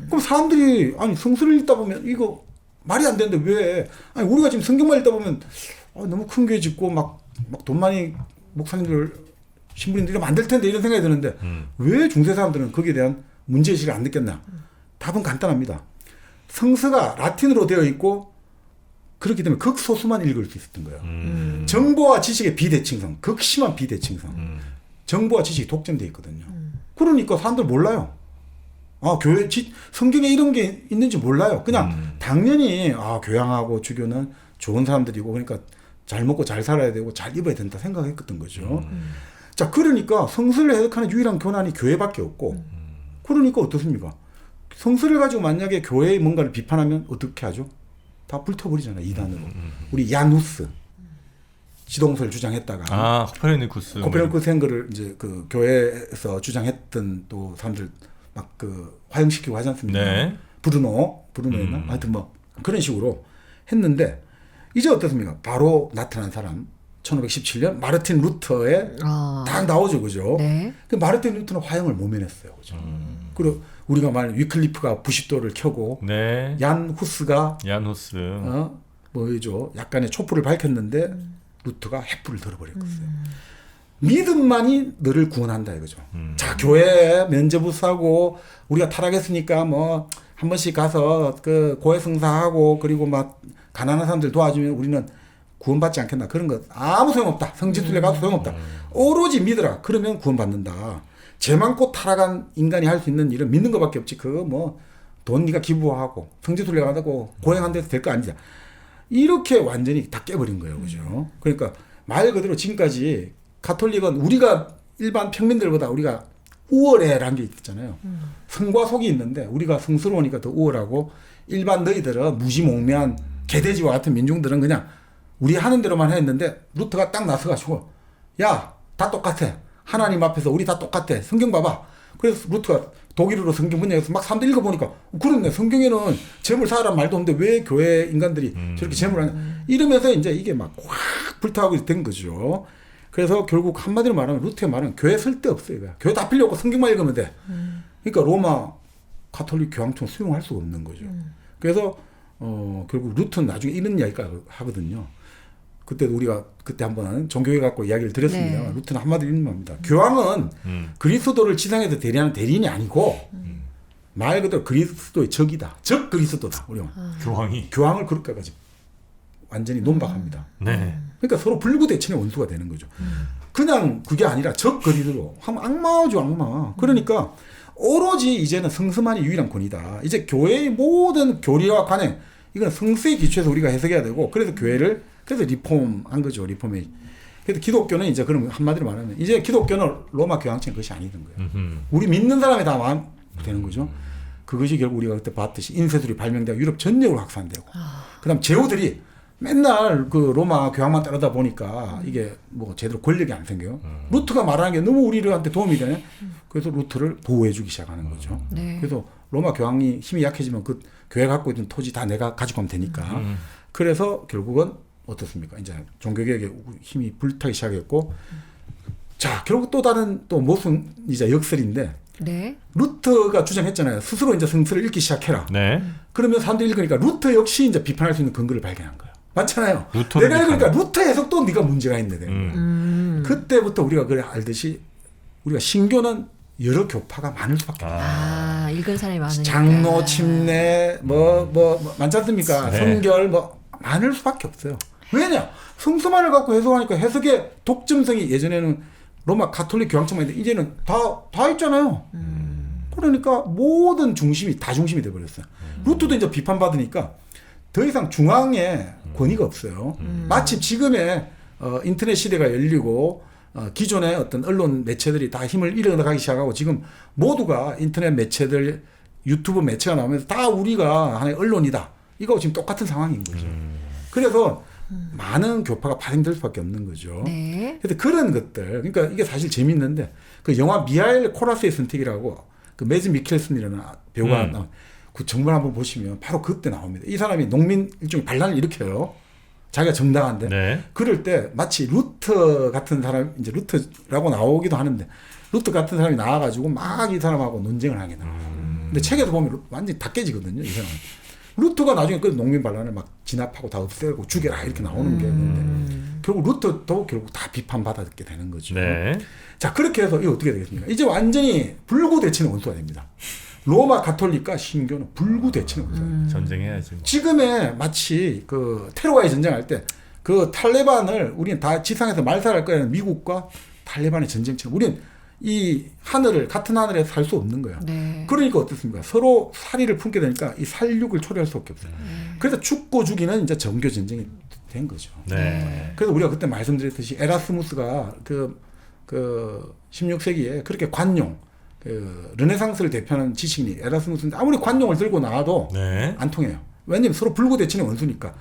그럼 사람들이 아니 성수를 읽다 보면 이거 말이 안 되는데 왜? 아니 우리가 지금 성경만 읽다 보면 너무 큰 교회 짓고 막 돈 많이 목사님들 신부님들 이러면 안 될 텐데 이런 생각이 드는데 왜 중세 사람들은 거기에 대한 문제의식을 안 느꼈나? 답은 간단합니다. 성서가 라틴어로 되어 있고 그렇기 때문에 극소수만 읽을 수 있었던 거예요. 정보와 지식의 비대칭성, 극심한 비대칭성. 정보와 지식이 독점되어 있거든요. 그러니까 사람들 몰라요. 교회, 성경에 이런 게 있는지 몰라요. 그냥 당연히, 교양하고 주교는 좋은 사람들이고, 그러니까 잘 먹고 잘 살아야 되고 잘 입어야 된다 생각했던 거죠. 자, 그러니까 성서를 해석하는 유일한 교단이 교회밖에 없고, 그러니까 어떻습니까? 성서를 가지고 만약에 교회의 뭔가를 비판하면 어떻게 하죠? 다 불태워버리잖아요. 이단으로. 우리 야누스 지동설 주장했다가 코페르니쿠스 행거를 이제 그 교회에서 주장했던 또 사람들 막 그 화형시키고 하지 않습니까? 네. 브루노였나? 하여튼 뭐 그런 식으로 했는데 이제 어떻습니까? 바로 나타난 사람 1517년 마르틴 루터에 딱 나오죠, 그죠? 네. 그 마르틴 루터는 화형을 모면했어요, 그죠? 그리고 우리가 말하는 위클리프가 부싯돌을 켜고 네. 얀 후스가 뭐죠? 약간의 촛불을 밝혔는데 루터가 횃불을 들어버렸어요. 믿음만이 너를 구원한다 이거죠. 자, 교회 면제부사고 우리가 타락했으니까 뭐 한 번씩 가서 그 고해성사하고 그리고 막 가난한 사람들 도와주면 우리는 구원받지 않겠나. 그런 것 아무 소용없다. 성지순례 가도 소용없다. 오로지 믿으라. 그러면 구원받는다. 죄 많고 타락한 인간이 할 수 있는 일은 믿는 것밖에 없지. 그거 뭐 돈 네가 기부하고 성지순례 가고 고행한 데서 될 거 아니냐. 이렇게 완전히 다 깨버린 거예요. 그죠? 그러니까 말 그대로 지금까지 가톨릭은 우리가 일반 평민들보다 우리가 우월해라는 게 있잖아요. 성과 속이 있는데 우리가 성스러우니까 더 우월하고 일반 너희들은 무지몽매한 개돼지와 같은 민중들은 그냥 우리 하는 대로만 했는데 루터가 딱 나서가지고 야, 다 똑같아. 하나님 앞에서 우리 다 똑같아. 성경 봐봐. 그래서 루터가 독일어로 성경 번역해서 막 사람들 읽어보니까 그렇네. 성경에는 재물 사라는 말도 없는데 왜 교회 인간들이 저렇게 재물을 하냐. 이러면서 이제 이게 막 확 불타고 된 거죠. 그래서 결국 한마디로 말하면 루터의 말은 교회 쓸데없어요. 교회 다 필요 없고 성경만 읽으면 돼. 그러니까 로마 가톨릭 교황청 수용할 수가 없는 거죠. 그래서 결국 루터는 나중에 이런 이야기가 하거든요. 그때도 우리가 그때 한번 종교회 갖고 이야기를 드렸습니다. 네. 루터는 한마디로 이런 말입니다. 교황은 그리스도를 지상에서 대리하는 대리인이 아니고 말 그대로 그리스도의 적이다. 적 그리스도다. 우리가 교황을 그렇게까지 완전히 논박합니다. 네. 그러니까 서로 불구대천의 원수가 되는 거죠. 그냥 그게 아니라 적 그리스도 하면 악마죠, 악마. 그러니까 오로지 이제는 성서만이 유일한 권위다. 이제 교회의 모든 교리와 관행 이건 성서의 기초에서 우리가 해석해야 되고 그래서 교회를 그래서 리폼한 거죠. 리폼에. 그래서 기독교는 이제 그럼 한마디로 말하면 이제 기독교는 로마 교황청 것이 아니던 거예요. 우리 믿는 사람이 다 마음 되는 거죠. 그것이 결국 우리가 그때 봤듯이 인쇄술이 발명되고 유럽 전역으로 확산되고 그다음 제후들이 맨날 그 로마 교황만 따르다 보니까 이게 뭐 제대로 권력이 안 생겨요. 루터가 말하는 게 너무 우리한테 도움이 되네. 그래서 루터를 보호해주기 시작하는 거죠. 네. 그래서 로마 교황이 힘이 약해지면 그 교회 갖고 있는 토지 다 내가 가지고 가면 되니까. 그래서 결국은 어떻습니까? 이제 종교개혁에 힘이 불타기 시작했고, 자 결국 또 다른 또 모순이자 역설인데. 네. 루터가 주장했잖아요. 스스로 이제 성서를 읽기 시작해라. 네. 그러면 사람들이 읽으니까 루터 역시 이제 비판할 수 있는 근거를 발견한 거예요. 맞잖아요. 내가 읽으니까 루터 해석도 네가 문제가 있네. 그때부터 우리가 그래 알듯이 우리가 신교는 여러 교파가 많을 수밖에 없어요. 읽은 사람이 많으니까. 장로, 침례, 뭐 많지 않습니까? 네. 성결 뭐 많을 수밖에 없어요. 왜냐? 성서만을 갖고 해석하니까 해석의 독점성이 예전에는 로마 가톨릭 교황청만 있는데 이제는 다 있잖아요. 그러니까 모든 중심이 다 중심이 돼버렸어요. 루터도 이제 비판받으니까 더 이상 중앙에 권위가 없어요. 마치 지금의 인터넷 시대가 열리고 기존의 어떤 언론 매체들이 다 힘을 잃어가기 시작하고 지금 모두가 인터넷 매체들 유튜브 매체가 나오면서 다 우리가 하나의 언론이다. 이거 지금 똑같은 상황인 거죠. 그래서 많은 교파가 파생될 수밖에 없는 거죠. 네. 그래서 그런 것들, 그러니까 이게 사실 재밌는데 그 영화 미하엘 코라스의 선택이라고 그 매즈 미켈슨이라는 배우가 나온 그 정말 한번 보시면 바로 그때 나옵니다. 이 사람이 농민 일종의 반란을 일으켜요. 자기가 정당한데. 네. 그럴 때 마치 루터 같은 사람, 이제 루터라고 나오기도 하는데 루터 같은 사람이 나와가지고 막 이 사람하고 논쟁을 하게 돼요. 근데 책에서 보면 완전히 다 깨지거든요. 이 사람은. 루터가 나중에 그 농민 반란을 막 진압하고 다 없애고 죽여라 이렇게 나오는 게 있는데 결국 루터도 결국 다 비판받게 되는 거죠. 네. 자 그렇게 해서 이게 어떻게 되겠습니까? 이제 완전히 불구대치는 원수가 됩니다. 로마 가톨릭과 신교는 불구대치는 원수가 됩니다. 전쟁해야지. 뭐. 지금의 마치 그 테러와의 전쟁할 때 그 탈레반을 우리는 다 지상에서 말살할 거라는 미국과 탈레반의 전쟁처럼 우리는 이 하늘을 같은 하늘에 살 수 없는 거야. 네. 그러니까 어떻습니까? 서로 살이를 품게 되니까 이 살육을 초래할 수밖에 없어요. 그래서 죽고 죽이는 이제 정교 전쟁이 된 거죠. 네. 그래서 우리가 그때 말씀드렸듯이 에라스무스가 그 16세기에 그렇게 관용 르네상스를 대표하는 지식인이 에라스무스인데 아무리 관용을 들고 나와도 네. 안 통해요. 왜냐면 서로 불구대천의 원수니까.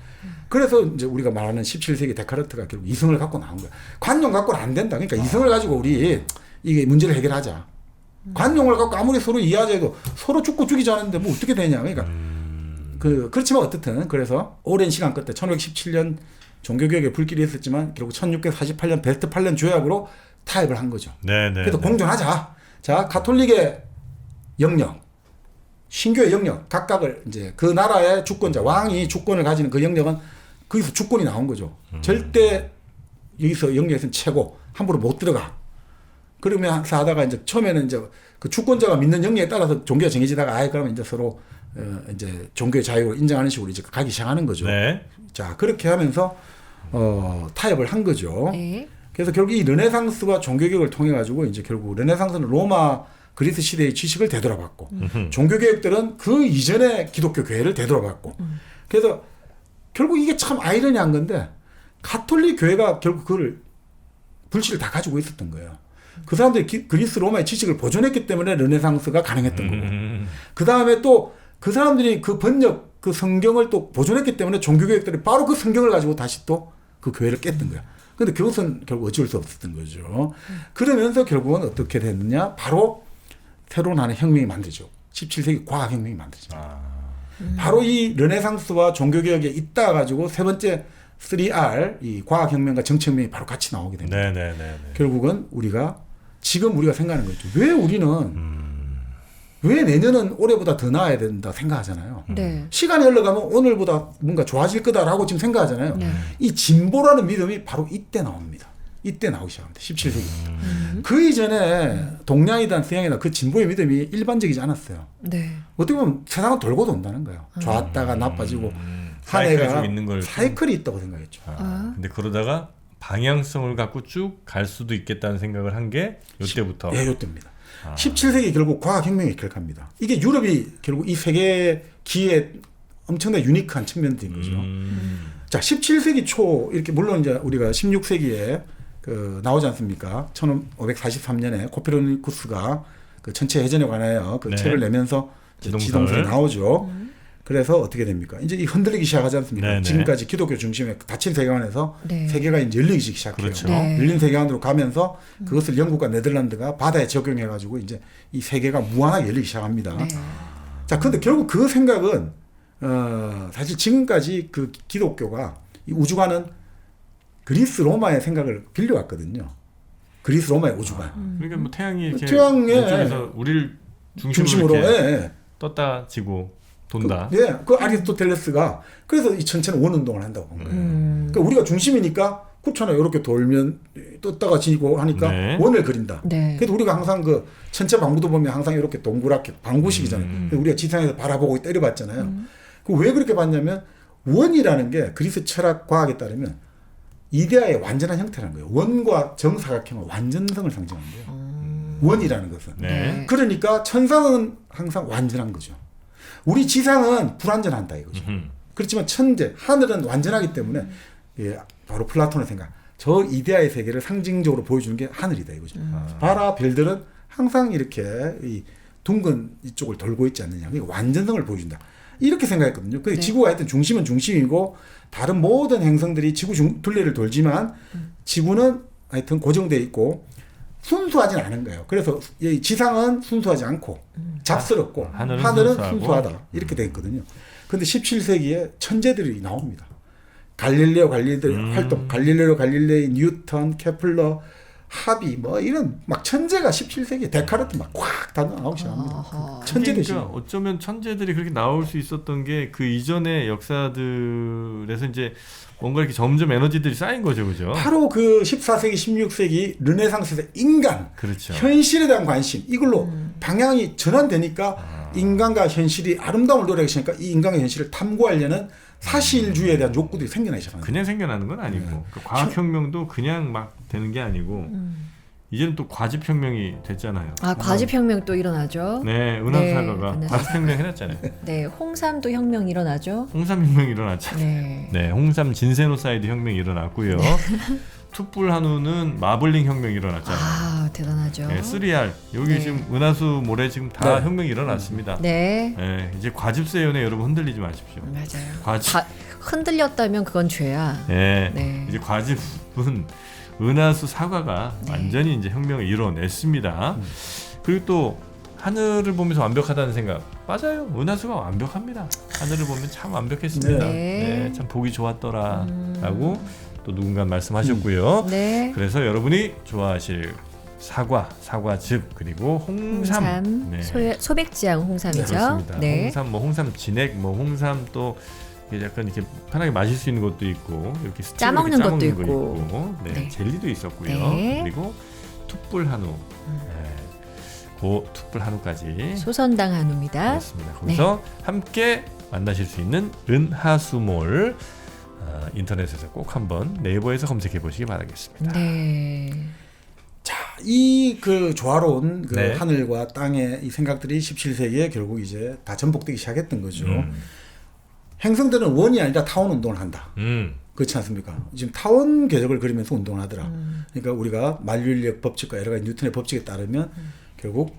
그래서 이제 우리가 말하는 17세기 데카르트가 결국 이성을 갖고 나온 거야. 관용 갖고는 안 된다. 그러니까 이성을 가지고 우리 이게 문제를 해결하자. 관용을 갖고 아무리 서로 이해하자 해도 서로 죽고 죽이지 않는데 뭐 어떻게 되냐. 그러니까 그렇지만 어떻든 그래서 오랜 시간 끝에 1517년 종교개혁에 불길이 있었지만 결국 1648년 베스트팔렌 조약으로 타협을 한 거죠. 네, 네. 그래서 공존하자. 자, 가톨릭의 영역, 신교의 영역 각각을 이제 그 나라의 주권자 왕이 주권을 가지는 그 영역은 거기서 주권이 나온 거죠. 절대 여기서 영역에서는 최고 함부로 못 들어가. 그러면서 하다가 이제 처음에는 이제 그 주권자가 믿는 영역에 따라서 종교가 정해지다가 아예 그러면 이제 서로 이제 종교의 자유를 인정하는 식으로 이제 가기 시작하는 거죠. 네. 자, 그렇게 하면서 타협을 한 거죠. 네. 그래서 결국 이 르네상스와 종교개혁을 통해 가지고 이제 결국 르네상스는 로마 그리스 시대의 지식을 되돌아봤고 종교개혁들은 그 이전의 기독교 교회를 되돌아봤고 그래서 결국 이게 참 아이러니한 건데 가톨릭 교회가 결국 그걸 불씨를 다 가지고 있었던 거예요. 그 사람들이 그리스 로마의 지식을 보존했기 때문에 르네상스가 가능했던 거고 그 다음에 또 그 사람들이 그 번역 그 성경을 또 보존했기 때문에 종교개혁들이 바로 그 성경을 가지고 다시 또 그 교회를 깼던 거야. 근데 그것은 결국 어쩔 수 없었던 거죠. 그러면서 결국은 어떻게 됐느냐? 바로 새로운 하나의 혁명이 만들죠. 17세기 과학혁명이 만들죠. 바로 이 르네상스와 종교개혁에 있다 가지고 세 번째 3R 이 과학혁명과 정치혁명이 바로 같이 나오게 됩니다. 네, 네, 네, 네. 결국은 지금 우리가 생각하는 거죠. 왜 우리는 왜 내년은 올해보다 더 나아야 된다 생각하잖아요. 네. 시간이 흘러가면 오늘보다 뭔가 좋아질 거다라고 지금 생각하잖아요. 네. 이 진보라는 믿음이 바로 이때 나옵니다. 이때 나오기 시작합니다. 17세기. 그 이전에 동양이든 서양이든 그 진보의 믿음이 일반적이지 않았어요. 네. 어떻게 보면 세상은 돌고 돈다는 거예요. 좋았다가 나빠지고 한 사이클이 해가 좀 있는 걸 사이클이 있다고 생각했죠. 근데 그러다가 방향성을 갖고 쭉 갈 수도 있겠다는 생각을 한 게 이때부터. 예, 이때입니다. 17세기 결국 과학혁명이 결합니다. 이게 유럽이 결국 이 세계 기에 엄청나게 유니크한 측면들인 거죠. 자, 17세기 초 이렇게 물론 이제 우리가 16세기에 그 나오지 않습니까? 1543년에 코페르니쿠스가 그 천체 회전에 관하여 그 네. 책을 내면서 지동설이 나오죠. 그래서 어떻게 됩니까? 이제 이 흔들리기 시작하지 않습니까? 네네. 지금까지 기독교 중심의 닫힌 세계관에서 네. 세계가 이제 열리기 시작해요. 그렇죠. 네. 열린 세계관으로 가면서 그것을 영국과 네덜란드가 바다에 적용해가지고 이제 이 세계가 무한하게 열리기 시작합니다. 네. 자, 그런데 결국 그 생각은 사실 지금까지 그 기독교가 이 우주관은 그리스 로마의 생각을 빌려왔거든요. 그리스 로마의 우주관. 그러니까 뭐 태양이 이렇게 태양에 왼쪽에서 우리를 중심으로 중심으로 이렇게 예. 떴다 지고 돈다. 그 아리스토텔레스가 그래서 이 천체는 원운동을 한다고 본 거예요. 그러니까 우리가 중심이니까 그렇잖아요. 이렇게 돌면 떴다가 지고 하니까 네. 원을 그린다. 네. 그래서 우리가 항상 그 천체 방구도 보면 항상 이렇게 동그랗게 방구식이잖아요. 그래서 우리가 지상에서 바라보고 때려봤잖아요. 그 왜 그렇게 봤냐면 원이라는 게 그리스 철학 과학에 따르면 이데아의 완전한 형태라는 거예요. 원과 정사각형은 완전성을 상징한대요. 원이라는 것은. 네. 그러니까 천상은 항상 완전한 거죠. 우리 지상은 불완전한다 이거죠. 그렇지만 천재, 하늘은 완전하기 때문에 예, 바로 플라톤의 생각. 저 이데아의 세계를 상징적으로 보여주는 게 하늘이다 이거죠. 봐라, 별들은 항상 이렇게 이 둥근 이쪽을 돌고 있지 않느냐. 그러니까 완전성을 보여준다. 이렇게 생각했거든요. 그 지구가 하여튼 중심은 중심이고 다른 모든 행성들이 지구 둘레를 돌지만 지구는 하여튼 고정되어 있고 순수하진 않은 거예요. 그래서 이 지상은 순수하지 않고 잡스럽고 하늘은 순수하다. 이렇게 돼 있거든요. 그런데 17세기에 천재들이 나옵니다. 갈릴레오 활동, 갈릴레이, 뉴턴, 케플러, 하비 뭐 이런 막 천재가 17세기에 데카르트 막 꽉 다 나오기 시작합니다. 천재들이. 그러니까 어쩌면 천재들이 그렇게 나올 수 있었던 게 그 이전의 역사들에서 이제 뭔가 이렇게 점점 에너지들이 쌓인 거죠, 그죠? 바로 그 14세기, 16세기 르네상스에서 인간, 그렇죠. 현실에 대한 관심 이걸로 방향이 전환되니까 인간과 현실이 아름다움을 노래하기 시작하니까 이 인간과 현실을 탐구하려는 사실주의에 대한 욕구들이 생겨나기 시작합니다. 그냥 생겨나는 건 아니고 그 과학혁명도 그냥 막 되는 게 아니고 이제는 또 과즙혁명이 됐잖아요. 아, 과즙혁명 또 일어나죠. 네, 은하사가가 네, 과즙혁명 해놨잖아요. 네, 홍삼도 혁명 일어나죠. 홍삼혁명 일어났죠. 네. 네, 홍삼 진세노사이드 혁명이 일어났고요. 투뿔 한우는 마블링 혁명이 일어났잖아요. 아, 대단하죠. 네, 3R 여기 네. 지금 은하수 모래 지금 다 네. 혁명이 일어났습니다. 네. 네, 이제 과즙세 연애 여러분 흔들리지 마십시오. 맞아요. 흔들렸다면 그건 죄야. 네, 네. 이제 과즙은 은하수 사과가 네. 완전히 이제 혁명을 이뤄냈습니다. 그리고 또 하늘을 보면서 완벽하다는 생각 맞아요. 은하수가 완벽합니다. 하늘을 보면 참 완벽했습니다. 네. 네, 참 보기 좋았더라라고 또 누군가 말씀하셨고요. 네. 그래서 여러분이 좋아하실 사과즙 그리고 홍삼, 네. 소백지향 홍삼이죠. 그렇습니다. 네. 홍삼 홍삼 진액 홍삼 또 약간 이렇게 편하게 마실 수 있는 것도 있고 이렇게 짜먹는 것도 거 있고. 네, 네. 젤리도 있었고요. 네. 그리고 툭불 한우, 그 툭불 한우까지 소선당 한우입니다. 그렇습니다. 거기서 함께 만나실 수 있는 은하수몰 인터넷에서 꼭 한번 네이버에서 검색해 보시기 바라겠습니다. 네. 자, 이 그 조화로운 그 네. 하늘과 땅의 이 생각들이 17세기에 결국 이제 다 전복되기 시작했던 거죠. 행성들은 원이 아니라 타원 운동을 한다. 그렇지 않습니까? 지금 타원 궤적을 그리면서 운동을 하더라. 그러니까 우리가 만류인력 법칙과 여러 가지 뉴턴의 법칙에 따르면 결국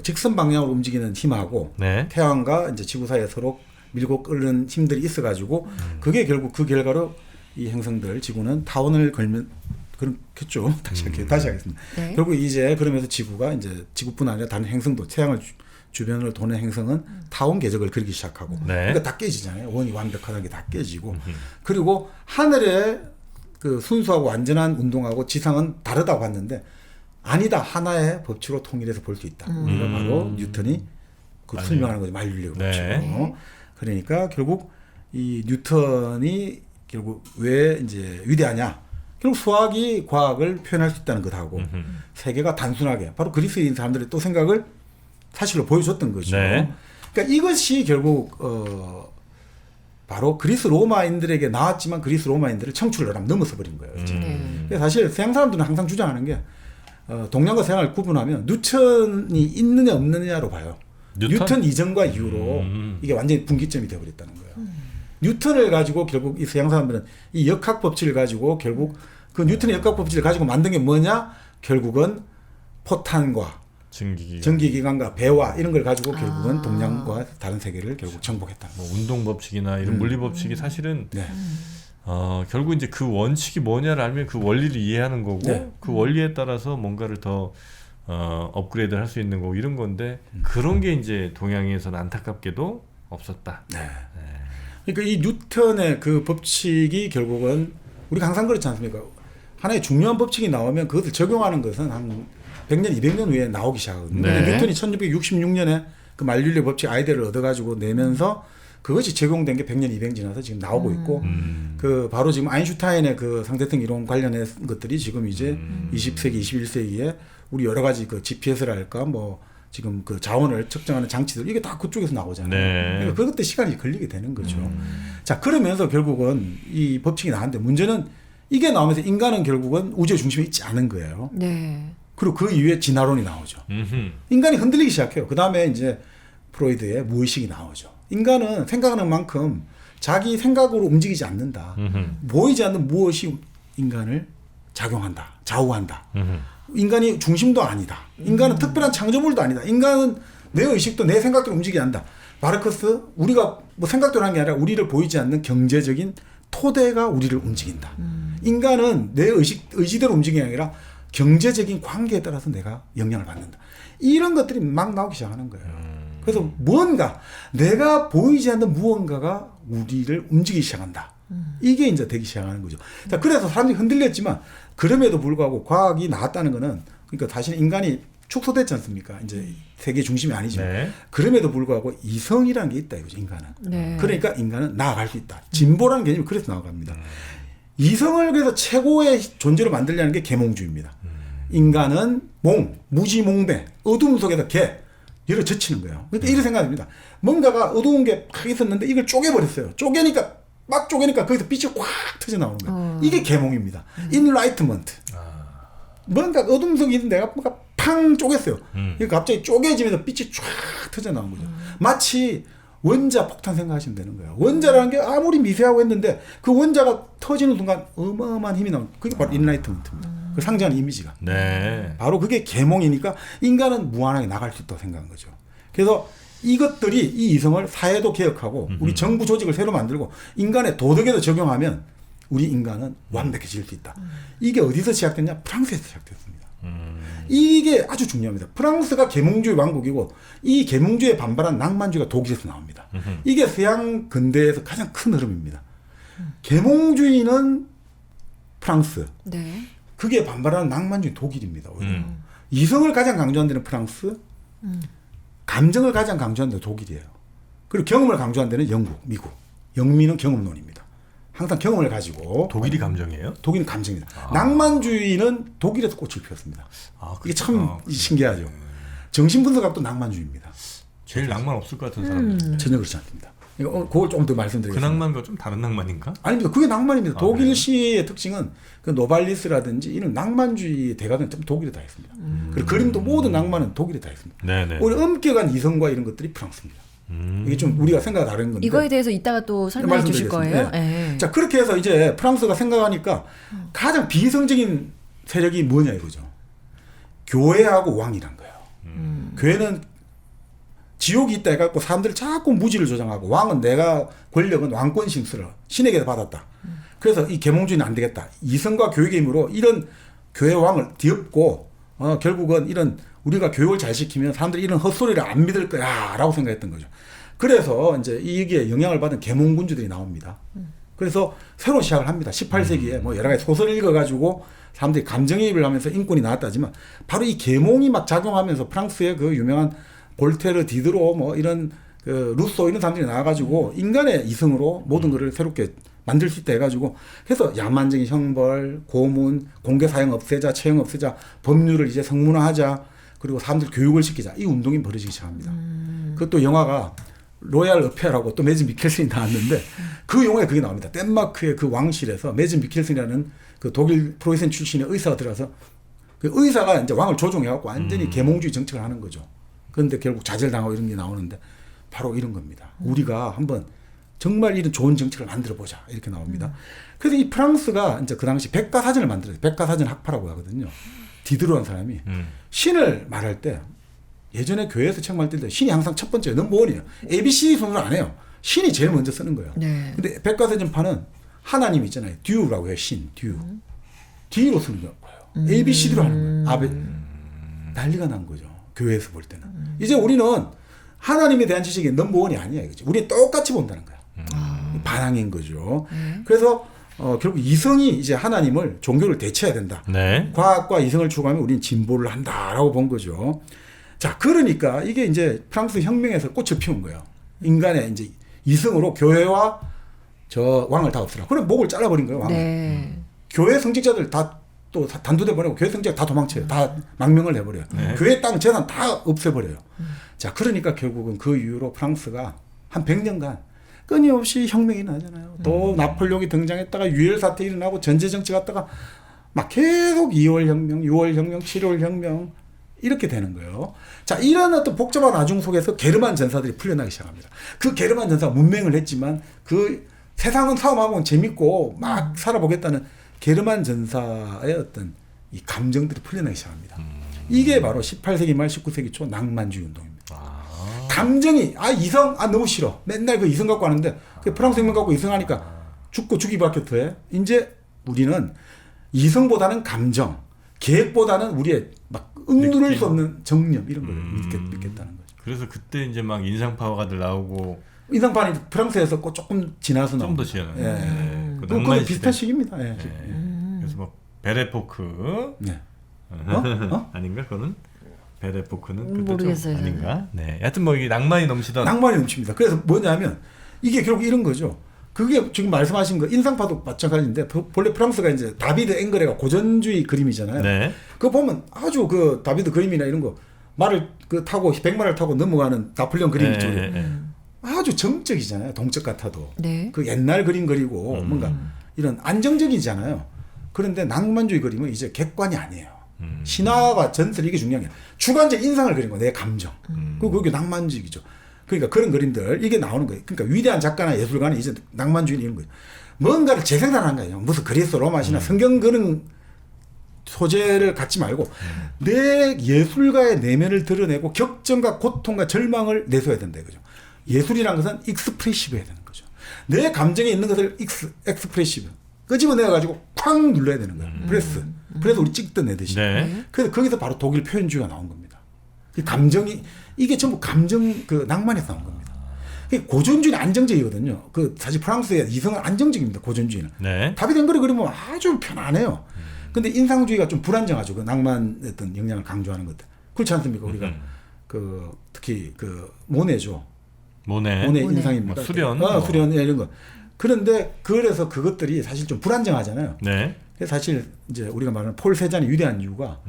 직선 방향으로 움직이는 힘하고 네. 태양과 이제 지구 사이에 서로 밀고 끓는 힘들이 있어가지고 그게 결국 그 결과로 이 행성들 지구는 타원을 걸면 그렇겠죠. 다시 하겠습니다. 네. 결국 이제 그러면서 지구가 이제 지구뿐 아니라 다른 행성도 태양을 주변으로 도는 행성은 타원 궤적을 그리기 시작하고 네. 그러니까 다 깨지잖아요. 원이 완벽하다는 게 다 깨지고 그리고 하늘의 그 순수하고 완전한 운동하고 지상은 다르다고 봤는데 아니다. 하나의 법칙으로 통일해서 볼 수 있다. 우리가 바로 뉴턴이 그 설명하는 거죠. 만류인력 법칙. 네. 그러니까 결국 이 뉴턴이 결국 왜 이제 위대하냐? 결국 수학이 과학을 표현할 수 있다는 것하고 세계가 단순하게 바로 그리스인 사람들의 또 생각을 사실로 보여줬던 거죠. 네. 그러니까 이것이 결국 바로 그리스 로마인들에게 나왔지만 그리스 로마인들을 청출을 넘어서 버린 거예요. 그래서 사실 서양 사람들은 항상 주장하는 게 동양과 서양을 구분하면 뉴턴이 있느냐 없느냐로 봐요. 뉴턴 이전과 이후로 이게 완전히 분기점이 되어버렸다는 거예요. 뉴턴을 가지고 결국 이 서양 사람들은 이 역학 법칙을 가지고 결국 그 뉴턴의 역학 법칙을 가지고 만든 게 뭐냐? 결국은 포탄과 전기기관과 배와 이런 걸 가지고 결국은 동양과 다른 세계를 결국 정복했다는 거예요. 뭐 운동 법칙이나 이런 물리 법칙이 사실은 네. 결국 이제 그 원칙이 뭐냐를 알면 그 원리를 이해하는 거고 네. 그 원리에 따라서 뭔가를 더 업그레이드를 할 수 있는 거고 이런 건데 그런 게 이제 동양에서는 안타깝게도 없었다. 네. 그러니까 이 뉴턴의 그 법칙이 결국은 우리가 항상 그렇지 않습니까? 하나의 중요한 법칙이 나오면 그것을 적용하는 것은 한 100년, 200년 후에 나오기 시작하거든요. 네. 뉴턴이 1666년에 그 만류인력 법칙 아이디어를 얻어가지고 내면서 그것이 적용된 게 100년, 200년 지나서 지금 나오고 있고 그 바로 지금 아인슈타인의 그 상대성 이론 관련된 것들이 지금 이제 20세기, 21세기에 우리 여러 가지 그 GPS랄까 뭐 지금 그 자원을 측정하는 장치들 이게 다 그쪽에서 나오잖아요. 네. 그러니까 그것도 시간이 걸리게 되는 거죠. 자, 그러면서 결국은 이 법칙이 나왔는데 문제는 이게 나오면서 인간은 결국은 우주의 중심에 있지 않은 거예요. 네. 그리고 그 이후에 진화론이 나오죠. 인간이 흔들리기 시작해요. 그 다음에 이제 프로이드의 무의식이 나오죠. 인간은 생각하는 만큼 자기 생각으로 움직이지 않는다. 보이지 않는 무엇이 인간을 작용한다. 좌우한다. 인간이 중심도 아니다. 인간은 특별한 창조물도 아니다. 인간은 내 의식도 내 생각대로 움직여야 한다. 마르크스 우리가 뭐 생각대로 하는 게 아니라 우리를 보이지 않는 경제적인 토대가 우리를 움직인다. 인간은 내 의지대로 움직이는 게 아니라 경제적인 관계에 따라서 내가 영향을 받는다. 이런 것들이 막 나오기 시작하는 거예요. 그래서 무언가 내가 보이지 않는 무언가가 우리를 움직이기 시작한다. 이게 이제 되기 시작하는 거죠. 자, 그래서 사람들이 흔들렸지만 그럼에도 불구하고 과학이 나왔다는 거는 그러니까 사실 인간이 축소됐지 않습니까? 이제 세계 중심이 아니지만 네. 그럼에도 불구하고 이성이라는 게 있다 이거죠, 인간은. 네. 그러니까 인간은 나아갈 수 있다. 진보라는 개념이 그래서 나아갑니다. 이성을 그래서 최고의 존재로 만들려는 게 계몽주의입니다. 인간은 무지몽배, 어둠 속에서 얘를 젖히는 거예요. 그러니까 이런 생각입니다. 뭔가가 어두운 게 막 있었는데 이걸 쪼개버렸어요. 쪼개니까 거기서 빛이 확 터져 나오는 거예요. 이게 계몽입니다. 인라이트먼트. 뭔가 어둠 속에 있는 내가 뭔가 팡 쪼갰어요. 그러니까 갑자기 쪼개지면서 빛이 쫙 터져 나온 거죠. 마치 원자 폭탄 생각하시면 되는 거예요. 원자라는 게 아무리 미세하고 했는데 그 원자가 터지는 순간 어마어마한 힘이 나오는 그게 바로 인라이트먼트입니다. 그 상징하는 이미지가. 네. 바로 그게 계몽이니까 인간은 무한하게 나갈 수 있다고 생각한 거죠. 그래서 이것들이 이 이성을 사회도 개혁하고 우리 정부 조직을 새로 만들고 인간의 도덕에도 적용하면 우리 인간은 완벽해질 수 있다. 이게 어디서 시작됐냐? 프랑스에서 시작됐습니다. 이게 아주 중요합니다. 프랑스가 계몽주의 왕국이고 이 계몽주의에 반발한 낭만주의가 독일에서 나옵니다. 이게 서양 근대에서 가장 큰 흐름입니다. 계몽주의는 프랑스, 네. 그게 반발하는 낭만주의 독일입니다. 오히려. 이성을 가장 강조하는 데는 프랑스, 감정을 가장 강조하는 데는 독일이에요. 그리고 경험을 강조하는 데는 영국, 미국. 영미는 경험론입니다. 항상 경험을 가지고. 독일이 감정이에요? 독일은 감정입니다. 낭만주의는 독일에서 꽃을 피웠습니다. 이게 참 신기하죠. 정신분석학도 낭만주의입니다. 제일 낭만 없을 것 같은 사람들. 전혀 그렇지 않습니다. 그걸 좀 더 그 말씀드리겠습니다. 낭만과 좀 다른 낭만인가? 아닙니다. 그게 낭만입니다. 아, 독일 그래요? 시의 특징은 그 노발리스라든지 이런 낭만주의 대가는 좀 독일에 다 있습니다. 그리고 그림도 모든 낭만은 독일에 다 있습니다. 네네. 오히려 엄격한 이성과 이런 것들이 프랑스입니다. 이게 좀 우리가 생각 다른 건데. 이거에 대해서 이따가 또 설명해 주실 말씀드리겠습니다. 거예요? 네. 네. 자, 그렇게 해서 이제 프랑스가 생각하니까 가장 비이성적인 세력이 뭐냐 이거죠. 교회하고 왕이란 거예요. 교회는 지옥이 있다 해갖고 사람들이 자꾸 무지를 조장하고 왕은 내가 권력은 왕권 싱스를 신에게 받았다. 그래서 이 계몽주의는 안 되겠다. 이성과 교육의 힘으로 이런 교회 왕을 뒤엎고 결국은 이런 우리가 교육을 잘 시키면 사람들이 이런 헛소리를 안 믿을 거야 라고 생각했던 거죠. 그래서 이제 이게 영향을 받은 계몽군주들이 나옵니다. 그래서 새로 시작을 합니다. 18세기에 뭐 여러 가지 소설을 읽어가지고 사람들이 감정이입을 하면서 인권이 나왔다지만 바로 이 계몽이 막 작용하면서 프랑스의 그 유명한 볼테르, 디드로 뭐 이런 그 루소 이런 사람들이 나와가지고 인간의 이성으로 모든 것을 새롭게 만들 수 있다 해가지고 그래서 야만적인 형벌, 고문, 공개 사형 없애자, 처형 없애자, 법률을 이제 성문화하자, 그리고 사람들 교육을 시키자 이 운동이 벌어지기 시작합니다. 그것도 영화가 로얄 어페라고 또 매즈 미켈슨이 나왔는데 그 영화에 그게 나옵니다. 덴마크의 그 왕실에서 매즈 미켈슨이라는 그 독일 프로이센 출신의 의사가 들어서 그 의사가 이제 왕을 조종해갖고 완전히 계몽주의 정책을 하는 거죠. 그런데 결국 좌절당하고 이런 게 나오는데 바로 이런 겁니다. 우리가 한번 정말 이런 좋은 정책을 만들어 보자 이렇게 나옵니다. 그래서 이 프랑스가 이제 그 당시 백과사전을 만들어요. 백과사전 학파라고 하거든요. 디드로라는 사람이 신을 말할 때 예전에 교회에서 책 만들 때 신이 항상 첫 번째 넘버원이에요. ABC 순서를 안 해요. 신이 제일 먼저 쓰는 거예요. 네. 근데 백과사전파는 하나님 있잖아요. 듀라고 해요. 신, 듀. D로 쓰는 거예요. ABCD로 하는 거예요. 아베. 난리가 난 거죠. 교회에서 볼 때는. 이제 우리는 하나님에 대한 지식이 넘버원이 아니야. 이거지. 우리 똑같이 본다는 거야. 반항인 거죠. 그래서 결국 이성이 이제 하나님을 종교를 대체해야 된다. 네. 과학과 이성을 추구하면 우리는 진보를 한다라고 본 거죠. 자, 그러니까 이게 이제 프랑스 혁명에서 꽃을 피운 거예요. 인간의 이제 이성으로 교회와 저 왕을 다 없애라. 그럼 목을 잘라버린 거예요. 왕을. 네. 교회 성직자들 다 또 단두대 보내고 교회 성직자 다 도망쳐요. 다 망명을 해버려요. 네. 교회 땅 재산 다 없애버려요. 자, 그러니까 결국은 그 이후로 프랑스가 한 100년간 끊임없이 혁명이 나잖아요. 또 나폴레옹이 등장했다가 유혈 사태 일어나고 전제 정치 갔다가 막 계속 2월 혁명, 6월 혁명, 7월 혁명 이렇게 되는 거예요. 자, 이런 어떤 복잡한 와중 속에서 게르만 전사들이 풀려나기 시작합니다. 그 게르만 전사가 문맹을 했지만 그 세상은 싸움하면 재밌고 막 살아보겠다는 게르만 전사의 어떤 이 감정들이 풀려나기 시작합니다. 이게 바로 18세기 말 19세기 초 낭만주의 운동입니다. 감정이 이성 너무 싫어. 맨날 그 이성 갖고 하는데 그 프랑스 혁명 갖고 이성하니까 죽고 죽이밖에 더해. 이제 우리는 이성보다는 감정, 계획보다는 우리의 막 누를 수 없는 정념 이런 걸 믿겠다는 거죠. 그래서 그때 이제 막 인상파워가들 나오고 인상판이 프랑스에서 조금 지나서 좀 더 나옵니다. 지나요. 예. 네. 그 그거 낭만 비슷한 시대. 시기입니다. 예. 그래서 뭐 베레포크 네. 아닌가 그거는 베레포크는 그때 모르겠어요, 좀 아닌가. 네. 하여튼 뭐 이게 낭만이 넘치던. 낭만이 넘칩니다. 그래서 뭐냐면 이게 결국 이런 거죠. 그게 지금 말씀하신 거 인상파도 마찬가지인데 본래 프랑스가 이제 다비드 앵그레가 고전주의 그림이잖아요. 네. 그거 보면 아주 그 다비드 그림이나 이런 거 말을 그 타고 백마를 타고 넘어가는 나폴레옹 그림 있죠. 아주 정적이잖아요. 동적 같아도. 네. 그 옛날 그림 그리고 뭔가 이런 안정적이잖아요. 그런데 낭만주의 그림은 이제 객관이 아니에요. 신화와 전설 이게 중요한 게 주관적 인상을 그린 거야. 내 감정. 그게 낭만주의죠. 그러니까 그런 그림들 이게 나오는 거예요. 그러니까 위대한 작가나 예술가는 이제 낭만주의 이런 거예요. 뭔가를 재생산하는 거예요. 무슨 그리스 로마시나 성경 그런 소재를 갖지 말고 내 예술가의 내면을 드러내고 격정과 고통과 절망을 내서야 된다 이거죠. 예술이라는 것은 익스프레시브해야 되는 거죠. 내 감정에 있는 것을 익스프레시브 끄집어내어 가지고 쾅 눌러야 되는 거예요. 프레스 우리 찍던 내듯이. 네. 그래서 거기서 바로 독일 표현주의가 나온 겁니다. 그 감정이 이게 전부 감정 그 낭만에서 나온 겁니다. 고전주의는 안정적이거든요. 그 사실 프랑스의 이성은 안정적입니다. 고전주의는. 네. 다비드 앵거리 그리면 아주 편안해요. 근데 인상주의가 좀 불안정하죠. 그 낭만 어떤 영향을 강조하는 것들. 그렇지 않습니까? 우리가 그 특히 그 모네죠. 모네 인상입니다. 뭐 수련. 수련 이런 거. 그런데 그래서 그것들이 사실 좀 불안정하잖아요. 네. 그래서 사실 이제 우리가 말하는 폴 세잔이 위대한 이유가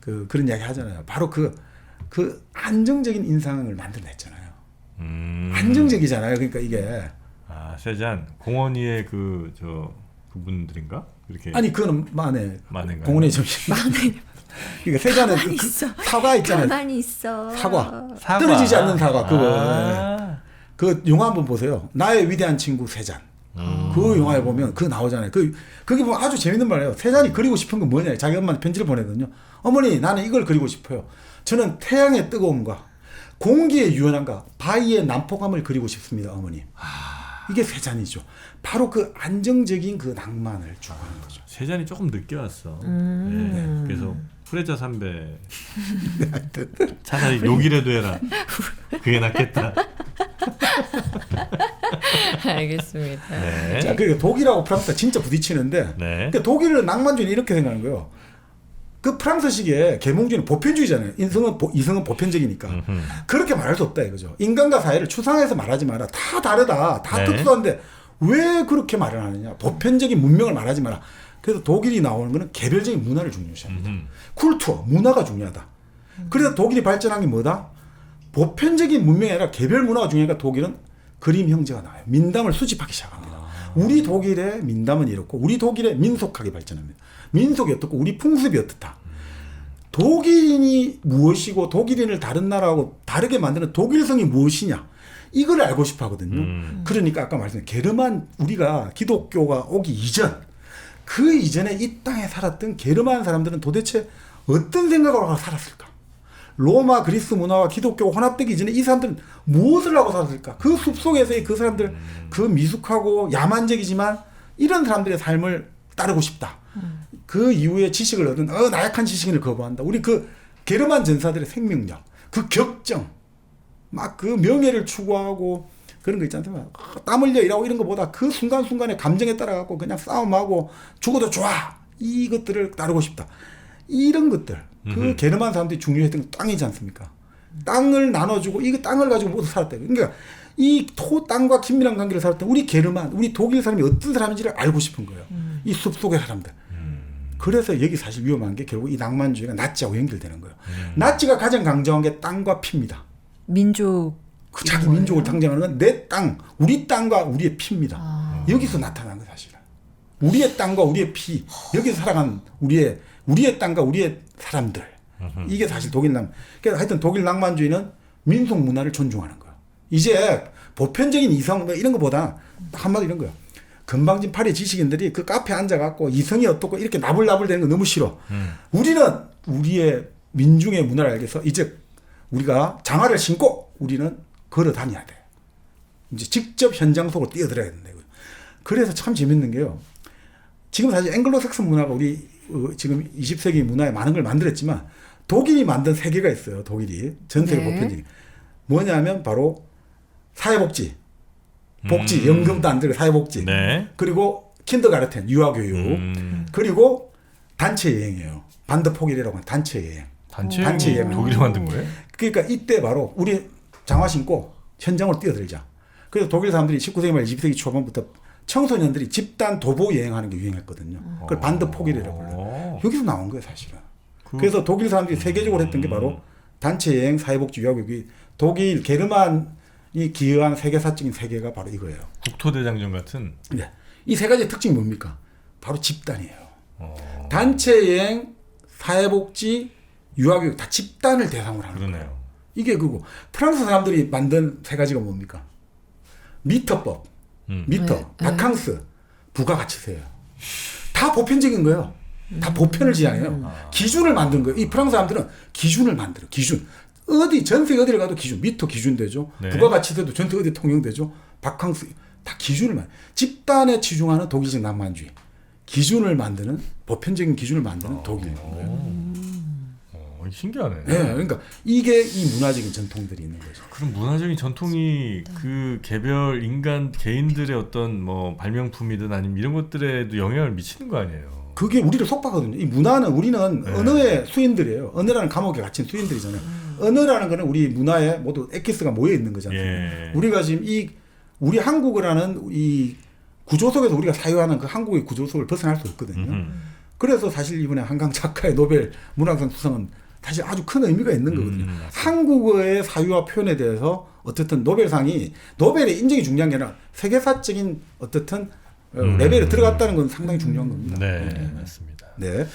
그런 이야기 하잖아요. 바로 그 안정적인 인상을 만들어냈잖아요. 안정적이잖아요. 그러니까 이게 세잔 공원위의 그분들인가? 이렇게 아니 그거는 만해인가요? 공원의 점심 그러니까 세잔은 사과 있잖아요. 가만히 있어. 사과. 떨어지지 않는 사과 그거. 그 영화 한번 보세요. 나의 위대한 친구 세잔. 그 영화에 보면 그거 나오잖아요. 그게 보면 아주 재밌는 말이에요. 세잔이 그리고 싶은 건 뭐냐? 자기 엄마한테 편지를 보내거든요. 어머니 나는 이걸 그리고 싶어요. 저는 태양의 뜨거움과 공기의 유연함과 바위의 난폭함을 그리고 싶습니다, 어머니. 이게 세잔이죠. 바로 그 안정적인 그 낭만을 추구하는 거죠. 세잔이 조금 늦게 왔어. 네. 그래서 프레자 삼배 차라리 욕이라도 해라. 그게 낫겠다. 알겠습니다. 네. 자, 그러니까 독일하고 프랑스가 진짜 부딪히는데 네. 그러니까 독일은 낭만주의는 이렇게 생각하는 거예요. 그 프랑스식의 계몽주의는 보편주의잖아요. 이성은 보편적이니까. 그렇게 말할 수 없다 이거죠. 인간과 사회를 추상해서 말하지 마라. 다 다르다. 다 네. 특수한데 왜 그렇게 말을 하느냐. 보편적인 문명을 말하지 마라. 그래서 독일이 나오는 거는 개별적인 문화를 중요시합니다. 쿨투어, 문화가 중요하다. 그래서 독일이 발전한 게 뭐다? 보편적인 문명이 아니라 개별 문화가 중요하니까 독일은 그림 형제가 나와요. 민담을 수집하기 시작합니다. 우리 독일의 민담은 이렇고 우리 독일의 민속학이 발전합니다. 민속이 어떻고 우리 풍습이 어떻다. 독일인이 무엇이고 독일인을 다른 나라하고 다르게 만드는 독일성이 무엇이냐. 이걸 알고 싶어 하거든요. 그러니까 아까 말씀드린 게르만 우리가 기독교가 오기 이전 그 이전에 이 땅에 살았던 게르만 사람들은 도대체 어떤 생각을 하고 살았을까? 로마 그리스 문화와 기독교가 혼합되기 이전에 이 사람들은 무엇을 하고 살았을까? 그 숲속에서의 그 사람들 그 미숙하고 야만적이지만 이런 사람들의 삶을 따르고 싶다. 그 이후에 지식을 얻은 나약한 지식인을 거부한다. 우리 그 게르만 전사들의 생명력, 그 격정, 막 그 명예를 추구하고 그런 거 있지 않습니까? 땀 흘려 일하고 이런 것보다 그 순간순간에 감정에 따라가고 그냥 싸움하고 죽어도 좋아. 이것들을 따르고 싶다. 이런 것들. 그 게르만 사람들이 중요했던 건 땅이지 않습니까? 땅을 나눠주고 이 땅을 가지고 모두 살았다. 그러니까 이 땅과 긴밀한 관계를 살았던 우리 게르만, 우리 독일 사람이 어떤 사람인지를 알고 싶은 거예요. 이 숲속의 사람들. 그래서 여기 사실 위험한 게 결국 이 낭만주의가 나치하고 연결되는 거예요. 나치가 가장 강조한 게 땅과 피입니다. 민족. 그 자기 민족을 상징하는 건 내 땅, 우리 땅과 우리의 피입니다. 여기서 나타난 거 사실은. 우리의 땅과 우리의 피, 여기서 살아간 우리의 땅과 우리의 사람들. 이게 사실 독일 그러니까 하여튼 독일 낭만주의는 민속 문화를 존중하는 거예요. 이제 보편적인 이성 이런 것보다 한마디로 이런 거예요. 건방진 파리 지식인들이 그 카페에 앉아갖고 이성이 어떻고 이렇게 나불나불 되는 거 너무 싫어. 우리는 우리의 민중의 문화를 알겠어. 이제 우리가 장화를 신고 우리는 걸어 다녀야 돼. 이제 직접 현장 속으로 뛰어들어야 된다. 그래서 참 재밌는 게요. 지금 사실 앵글로색슨 문화가 우리 지금 20세기 문화에 많은 걸 만들었지만 독일이 만든 세계가 있어요. 독일이 전 세계 보편적인 뭐냐면 바로 사회복지, 복지, 연금도 안 들고 사회복지. 네. 그리고 킨더가르텐 유아교육. 그리고 단체 여행이에요. 반드포길이라고 하는 단체 여행. 단체 여행. 독일이 만든 거예요? 그러니까 이때 바로 우리 장화 신고 현장으로 뛰어들자. 그래서 독일 사람들이 19세기 말 20세기 초반부터 청소년들이 집단 도보 여행하는 게 유행했거든요. 그걸 반드포길이라고 불러요. 여기서 나온 거예요, 사실은. 그래서 독일 사람들이 세계적으로 했던 게 바로 단체 여행, 사회복지, 유아교육이 독일 게르만이 기여한 세계사적인 세계가 바로 이거예요. 국토대장정 같은. 네. 이 세 가지 특징이 뭡니까? 바로 집단이에요. 단체 여행, 사회복지, 유아교육 다 집단을 대상으로 하는 거예요. 그러네요. 이게 그거. 프랑스 사람들이 만든 세 가지가 뭡니까? 미터법, 미터, 네. 바캉스, 부가가치세예요. 다 보편적인 거예요. 다 보편을 지향해요. 기준을 만든 거예요. 이 프랑스 사람들은 기준을 만들어. 기준. 어디 전 세계 어디를 가도 기준. 미터 기준 되죠. 네. 부가가치세도 전 세계 어디 통용되죠. 바캉스 다 기준을 만. 집단에 치중하는 독일식 낭만주의. 기준을 만드는 보편적인 기준을 만드는 독일인 거예요. 신기하네. 네, 그러니까 이게 이 문화적인 전통들이 있는 거죠. 그럼 문화적인 전통이 그 개별 인간 개인들의 어떤 뭐 발명품이든 아니면 이런 것들에도 영향을 미치는 거 아니에요? 그게 우리를 속박하거든요. 이 문화는 우리는 네. 언어의 수인들이에요. 언어라는 감옥에 갇힌 수인들이잖아요. 언어라는 거는 우리 문화에 모두 엑기스가 모여 있는 거잖아요. 예. 우리가 지금 우리 한국어라는 이 구조 속에서 우리가 사유하는 그 한국의 구조 속을 벗어날 수 없거든요. 그래서 사실 이번에 한강 작가의 노벨 문학상 수상은 사실 아주 큰 의미가 있는 거거든요. 한국어의 사유와 표현에 대해서 어쨌든 노벨상이 노벨의 인정이 중요한 게 아니라 세계사적인 어떻든 레벨에 들어갔다는 건 상당히 중요한 겁니다. 네, 맞습니다. 네.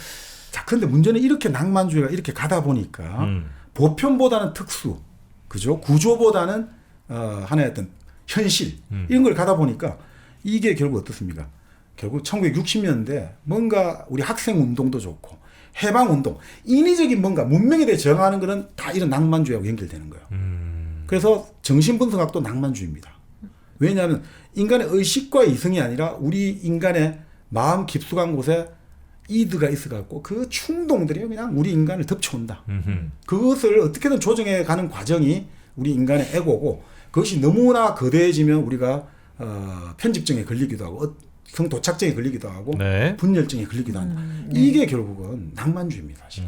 자, 그런데 문제는 이렇게 낭만주의가 이렇게 가다 보니까 보편보다는 특수, 그죠? 구조보다는 하나의 어떤 현실 이런 걸 가다 보니까 이게 결국 어떻습니까? 결국 1960년대 뭔가 우리 학생 운동도 좋고 해방 운동, 인위적인 뭔가 문명에 대해 저항하는 거는 다 이런 낭만주의하고 연결되는 거예요. 그래서 정신분석학도 낭만주의입니다. 왜냐하면 인간의 의식과 이성이 아니라 우리 인간의 마음 깊숙한 곳에 이드가 있어갖고 그 충동들이 그냥 우리 인간을 덮쳐온다. 그것을 어떻게든 조정해 가는 과정이 우리 인간의 에고고 그것이 너무나 거대해지면 우리가 편집증에 걸리기도 하고 성도착증에 걸리기도 하고 네. 분열증에 걸리기도 한다. 이게 결국은 낭만주의입니다. 사실.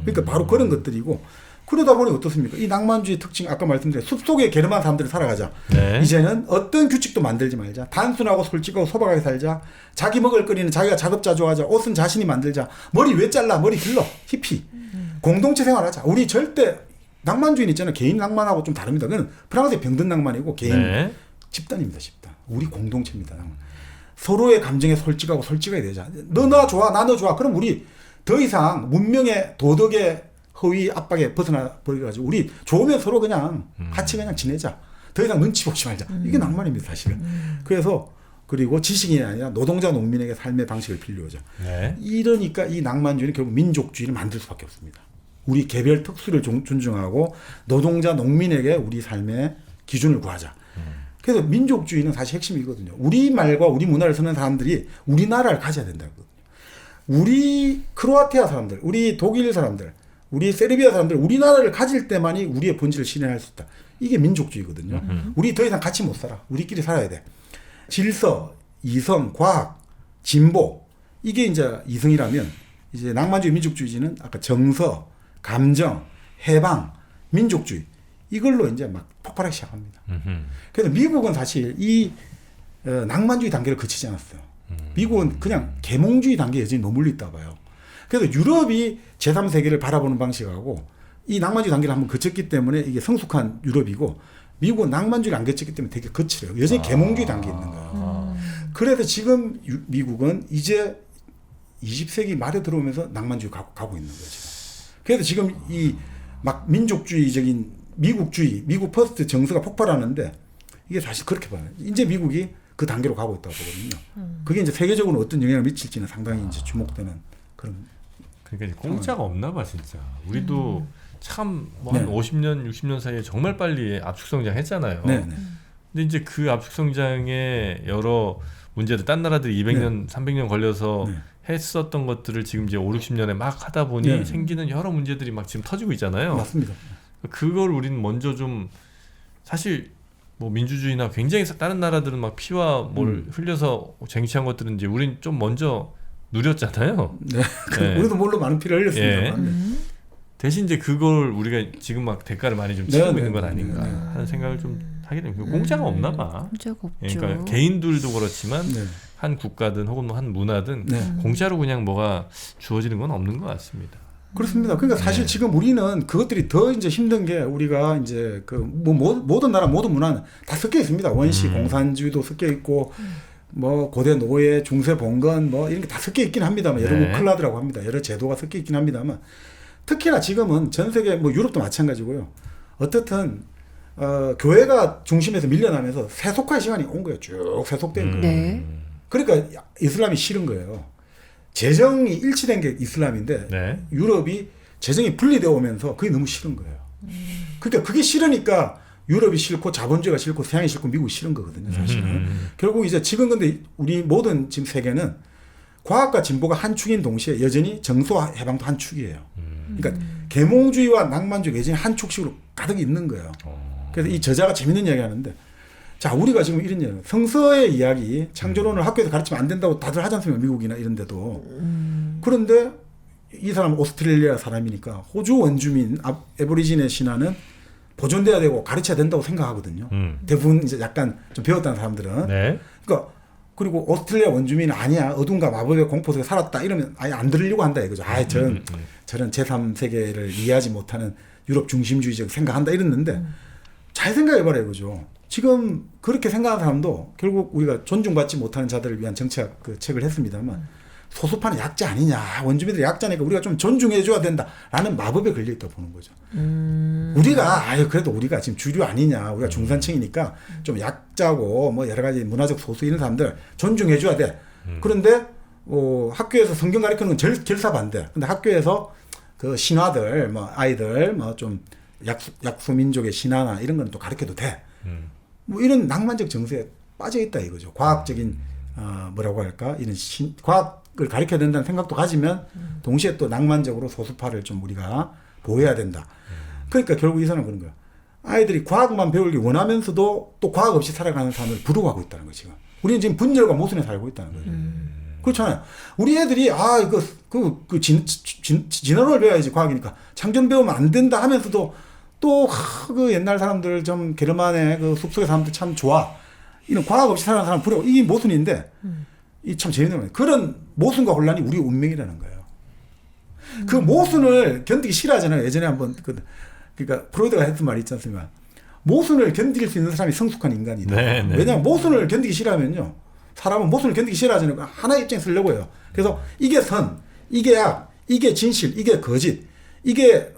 그러니까 바로 그런 것들이고 그러다 보니 어떻습니까? 이 낭만주의 특징 아까 말씀드린 숲속에 게으름한 사람들이 살아가자. 네. 이제는 어떤 규칙도 만들지 말자. 단순하고 솔직하고 소박하게 살자. 자기 먹을 거리는 자기가 자급자족하자. 옷은 자신이 만들자. 머리 왜 잘라? 머리 길러. 히피. 공동체 생활하자. 우리 절대 낭만주의는 있잖아요. 개인 낭만하고 좀 다릅니다. 그건 프랑스의 병든 낭만이고 개인 네. 집단입니다. 집단. 우리 공동체입니다. 서로의 감정에 솔직하고 솔직하게 되자. 너 나 좋아, 나 너 좋아. 그럼 우리 더 이상 문명의 도덕의 허위 압박에 벗어나 버려가지고 우리 좋으면 서로 그냥 같이 그냥 지내자. 더 이상 눈치 보지 말자. 이게 낭만입니다, 사실은. 그래서 그리고 지식인이 아니라 노동자 농민에게 삶의 방식을 빌려오자. 네. 이러니까 이 낭만주의는 결국 민족주의를 만들 수밖에 없습니다. 우리 개별 특수를 존중하고 노동자 농민에게 우리 삶의 기준을 구하자. 그래서 민족주의는 사실 핵심이거든요. 우리 말과 우리 문화를 쓰는 사람들이 우리나라를 가져야 된다거든요. 우리 크로아티아 사람들, 우리 독일 사람들, 우리 세르비아 사람들, 우리나라를 가질 때만이 우리의 본질을 실현할 수 있다. 이게 민족주의거든요. 우리 더 이상 같이 못 살아. 우리끼리 살아야 돼. 질서, 이성, 과학, 진보 이게 이제 이성이라면 이제 낭만주의 민족주의지는 아까 정서, 감정, 해방, 민족주의 이걸로 이제 막 폭발하기 시작합니다. 그래서 미국은 사실 이 낭만주의 단계를 거치지 않았어요. 미국은 그냥 계몽주의 단계에 여전히 머물러 있다 봐요. 그래서 유럽이 제3세계를 바라보는 방식하고 이 낭만주의 단계를 한번 거쳤기 때문에 이게 성숙한 유럽이고 미국은 낭만주의를 안 거쳤기 때문에 되게 거칠어요. 여전히 계몽주의 단계에 있는 거예요. 그래서 지금 미국은 이제 20세기 말에 들어오면서 낭만주의 가고 있는 거예요. 지금. 그래서 지금 이 막 민족주의적인 미국주의, 미국 퍼스트 정서가 폭발하는데 이게 사실 그렇게 봐요. 이제 미국이 그 단계로 가고 있다고 보거든요. 그게 이제 세계적으로 어떤 영향을 미칠지는 상당히 이제 주목되는 그런. 그러니까 이제 공짜가 없나 봐 진짜. 우리도 참 뭐 한 네. 50년, 60년 사이에 정말 빨리 압축성장 했잖아요. 네, 네. 근데 이제 그 압축성장의 여러 문제들, 딴 나라들이 200년, 300년 걸려서 네. 했었던 것들을 지금 이제 5, 60년에 막 하다 보니 네. 생기는 여러 문제들이 막 지금 터지고 있잖아요. 맞습니다. 그걸 우리는 먼저 좀 사실 뭐 민주주의나 굉장히 다른 나라들은 막 피와 뭘 흘려서 쟁취한 것들은 이제 우린 좀 먼저 누렸잖아요. 네. 네. 우리도 물론 많은 피를 흘렸습니다. 예. 대신 이제 그걸 우리가 지금 막 대가를 많이 좀 치르고 있는 건 아닌가 하는 생각을 좀 하게 됩니다. 공짜가 없나 봐. 공짜가 없죠. 그러니까 개인들도 그렇지만 네. 한 국가든 혹은 한 문화든 네. 공짜로 그냥 뭐가 주어지는 건 없는 것 같습니다. 그렇습니다. 그러니까 사실 네. 지금 우리는 그것들이 더 이제 힘든 게 우리가 이제 그 뭐 모든 나라 모든 문화는 다 섞여 있습니다. 원시 공산주의도 섞여 있고 뭐 고대 노예, 중세 봉건 뭐 이런 게 다 섞여 있긴 합니다만 여러 네. 우클라드라고 합니다. 여러 제도가 섞여 있긴 합니다만 특히나 지금은 전 세계 뭐 유럽도 마찬가지고요. 어떻든 교회가 중심에서 밀려나면서 세속화의 시간이 온 거예요. 쭉 세속된 거예요. 네. 그러니까 이슬람이 싫은 거예요. 재정이 일치된 게 이슬람인데 네. 유럽이 재정이 분리되어 오면서 그게 너무 싫은 거예요. 그러니까 그게 싫으니까 유럽이 싫고 자본주의가 싫고 서양이 싫고 미국이 싫은 거거든요, 사실은. 결국 이제 지금 근데 우리 모든 지금 세계는 과학과 진보가 한 축인 동시에 여전히 정서와 해방도 한 축이에요. 그러니까 계몽주의와 낭만주의가 여전히 한 축식으로 가득 있는 거예요. 그래서 이 저자가 재밌는 이야기 하는데, 자, 우리가 지금 이런 이야기, 성서의 이야기, 창조론을 학교에서 가르치면 안 된다고 다들 하지 않습니까? 미국이나 이런 데도. 그런데 이 사람은 오스트레일리아 사람이니까 호주 원주민, 에보리진의 신화는 보존돼야 되고 가르쳐야 된다고 생각하거든요. 대부분 이제 약간 좀 배웠다는 사람들은. 네. 그러니까 그리고 오스트레일리아 원주민은 아니야, 어둠과 마법의 공포 속에 살았다 이러면 아예 안 들으려고 한다 이거죠. 아, 저런 제3세계를 이해하지 못하는 유럽 중심주의적 생각한다 이랬는데 잘 생각해봐라 이거죠. 지금 그렇게 생각하는 사람도 결국 우리가 존중받지 못하는 자들을 위한 정치학 그 책을 했습니다만 소수파는 약자 아니냐, 원주민들이 약자니까 우리가 좀 존중해줘야 된다라는 마법에 걸려있다 보는 거죠. 우리가 그래도 우리가 지금 주류 아니냐, 우리가 중산층이니까 좀 약자고 뭐 여러 가지 문화적 소수 이런 사람들 존중해줘야 돼. 그런데 학교에서 성경 가르치는 건 결사 반대. 근데 학교에서 그 신화들 뭐 아이들 뭐 좀 약소 민족의 신화나 이런 건 또 가르쳐도 돼. 뭐 이런 낭만적 정서에 빠져 있다 이거죠. 과학적인 뭐라고 할까, 이런 과학을 가르쳐야 된다는 생각도 가지면 동시에 또 낭만적으로 소수파를 좀 우리가 보호해야 된다. 그러니까 결국 이 사람은 그런 거야. 아이들이 과학만 배우길 원하면서도 또 과학 없이 살아가는 사람을 부러워하고 있다는 거지. 지금 우리는 지금 분열과 모순에 살고 있다는 거죠. 그렇잖아요. 우리 애들이 진화론을 배워야지 과학이니까 창조론 배우면 안 된다 하면서도 또 그 옛날 사람들 좀 게르만의 그 숲속의 사람들 참 좋아. 이런 과학 없이 살아가는 사람 부러워. 이게 모순인데 이 참 재밌는 거예요. 그런 모순과 혼란이 우리 운명이라는 거예요. 그 모순을 견디기 싫어하잖아요. 예전에 한번 그러니까 프로이드가 했던 말이 있지 않습니까? 모순을 견딜 수 있는 사람이 성숙한 인간이다. 네, 네. 왜냐하면 모순을 견디기 싫어하면요, 사람은 모순을 견디기 싫어하잖아요. 하나의 입장에 쓰려고 해요. 그래서 이게 선, 이게 악, 이게 진실, 이게 거짓, 이게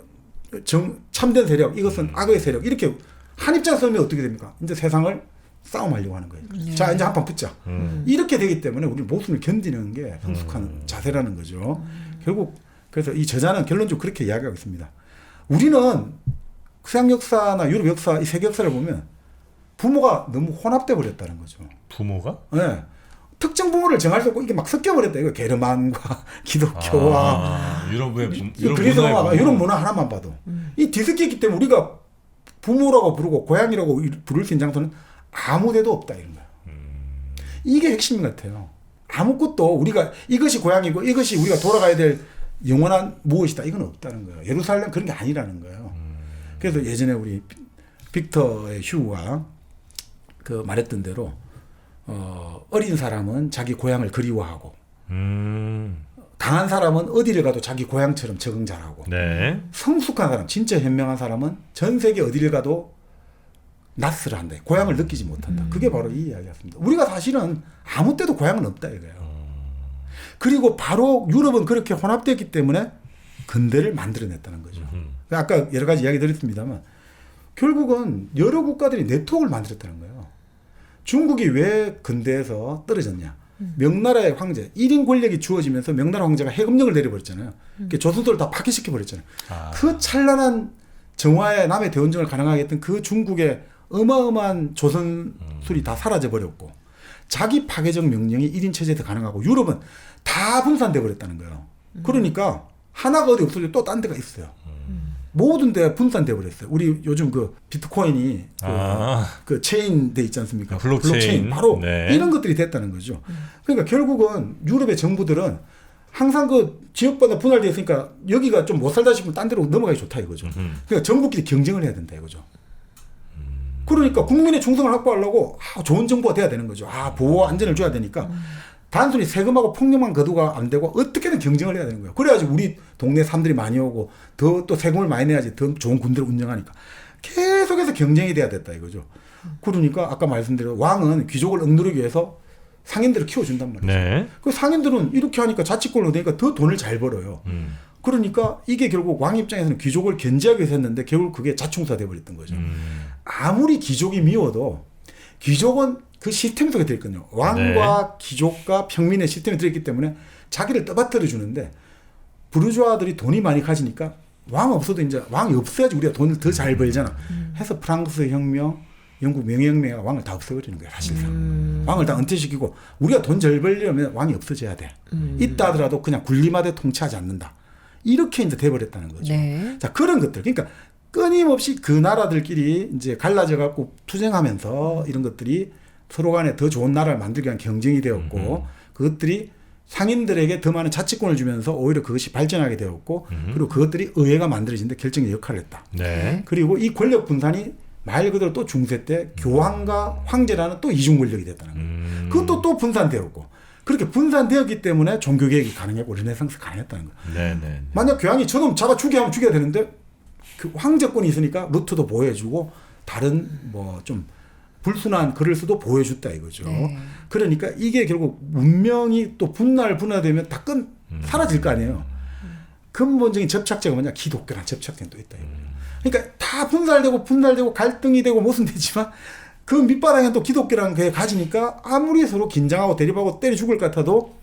참된 세력, 이것은 악의 세력, 이렇게 한 입장 쓰면 어떻게 됩니까? 이제 세상을 싸움하려고 하는 거예요. 자, 이제 한판 붙자. 이렇게 되기 때문에 우리 모순을 견디는 게 성숙한 자세라는 거죠. 결국 그래서 이 저자는 결론적으로 그렇게 이야기하고 있습니다. 우리는 서양 역사나 유럽 역사, 이 세계 역사를 보면 부모가 너무 혼합돼 버렸다는 거죠. 부모가? 네. 특정 부모를 정할 수 없고 이게 막 섞여 버렸다. 이거 게르만과 기독교와 유럽 문화 하나만 봐도 이 뒤섞였기 때문에 우리가 부모라고 부르고 고향이라고 부를 수 있는 장소는 아무 데도 없다 이런 거예요. 이게 핵심 같아요. 아무것도 우리가 이것이 고향이고 이것이 우리가 돌아가야 될 영원한 무엇이다 이건 없다는 거예요. 예루살렘 그런 게 아니라는 거예요. 그래서 예전에 우리 빅터의 휴가 그 말했던 대로 어린 사람은 자기 고향을 그리워하고 강한 사람은 어디를 가도 자기 고향처럼 적응 잘하고 네. 성숙한 사람, 진짜 현명한 사람은 전 세계 어디를 가도 낯설어 한다. 고향을 느끼지 못한다. 그게 바로 이 이야기였습니다. 우리가 사실은 아무 때도 고향은 없다 이거예요. 그리고 바로 유럽은 그렇게 혼합됐기 때문에 근대를 만들어냈다는 거죠. 아까 여러 가지 이야기 드렸습니다만 결국은 여러 국가들이 네트워크를 만들었다는 거예요. 중국이 왜 근대에서 떨어졌냐. 명나라의 황제 1인 권력이 주어지면서 명나라 황제가 해금령을 내려버렸잖아요. 조선소를 다 파괴시켜버렸잖아요. 그 찬란한 정화의 남의 대원정을 가능하게 했던 그 중국의 어마어마한 조선술이 다 사라져버렸고 자기 파괴적 명령이 1인 체제에서 가능하고 유럽은 다 분산돼 버렸다는 거예요. 그러니까 하나가 어디 없어지고 또 딴 데가 있어요. 모든 데 분산돼 버렸어요. 우리 요즘 그 비트코인이 그 체인 돼 있지 않습니까? 블록체인. 바로 네. 이런 것들이 됐다는 거죠. 그러니까 결국은 유럽의 정부들은 항상 그 지역마다 분할되어 있으니까 여기가 좀 못 살다 싶으면 딴 데로 넘어가기 좋다 이거죠. 그러니까 정부끼리 경쟁을 해야 된다 이거죠. 그러니까 국민의 충성을 확보하려고 좋은 정부가 돼야 되는 거죠. 보호 안전을 줘야 되니까 단순히 세금하고 폭력만 거두가 안 되고 어떻게든 경쟁을 해야 되는 거예요. 그래야지 우리 동네 사람들이 많이 오고 더 또 세금을 많이 내야지 더 좋은 군대를 운영하니까 계속해서 경쟁이 돼야 됐다 이거죠. 그러니까 아까 말씀드린 왕은 귀족을 억누르기 위해서 상인들을 키워준단 말이죠. 네. 그 상인들은 이렇게 하니까 자치권으로 되니까 더 돈을 잘 벌어요. 그러니까 이게 결국 왕 입장에서는 귀족을 견제하기 위해서 했는데 결국 그게 자충사 돼버렸던 거죠. 아무리 귀족이 미워도 귀족은 그 시스템 속에 들어있거든요. 왕과 귀족과 평민의 시스템에 들어있기 때문에 자기를 떠받들어 주는데 부르주아들이 돈이 많이 가지니까 왕 없어도 이제 왕이 없어야지 우리가 돈을 더 잘 벌잖아. 해서 프랑스 혁명, 영국 명예혁명가 왕을 다 없애버리는 거야 사실상. 왕을 다 은퇴시키고 우리가 돈 잘 벌려면 왕이 없어져야 돼. 있다 하더라도 그냥 군림하되 통치하지 않는다. 이렇게 이제 돼버렸다는 거죠. 네. 자 그런 것들 그러니까 끊임없이 그 나라들끼리 이제 갈라져 갖고 투쟁하면서 이런 것들이 서로 간에 더 좋은 나라를 만들기 위한 경쟁이 되었고 그것들이 상인들에게 더 많은 자치권을 주면서 오히려 그것이 발전하게 되었고 그리고 그것들이 의회가 만들어진 데 결정의 역할을 했다. 네. 그리고 이 권력 분산이 말 그대로 또 중세 때 교황과 황제라는 또 이중 권력이 됐다는 거예요. 그것도 또 분산되었고 그렇게 분산되었기 때문에 종교개혁이 가능했고 르네상스 가능했다는 거예요. 네, 네. 만약 교황이 저놈 잡아 죽여야 죽여야 되는데 그 황제권이 있으니까 루트도 보호해주고 다른 뭐 좀 불순한 글을 써도 보호해줬다 이거죠. 네. 그러니까 이게 결국 문명이 또 분화되면 다 사라질 거 아니에요. 근본적인 접착제가 뭐냐? 기독교란 접착제는 또 있다 이거예요. 그러니까 다 분달되고 갈등이 되고 무슨 되지만 그 밑바닥에 또 기독교라는 게 가지니까 아무리 서로 긴장하고 대립하고 때려 죽을 것 같아도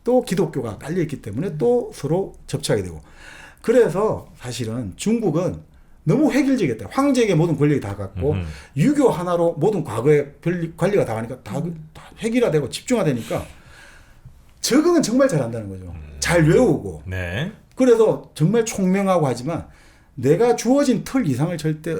또 기독교가 깔려있기 때문에 또 서로 접착이 되고 그래서 사실은 중국은 너무 획일적이었다. 황제에게 모든 권력이 다 갔고 유교 하나로 모든 과거의 관리가 다 가니까 다 획일화되고 집중화되니까 적응은 정말 잘한다는 거죠. 잘 외우고 네. 그래서 정말 총명하고 하지만 내가 주어진 틀 이상을 절대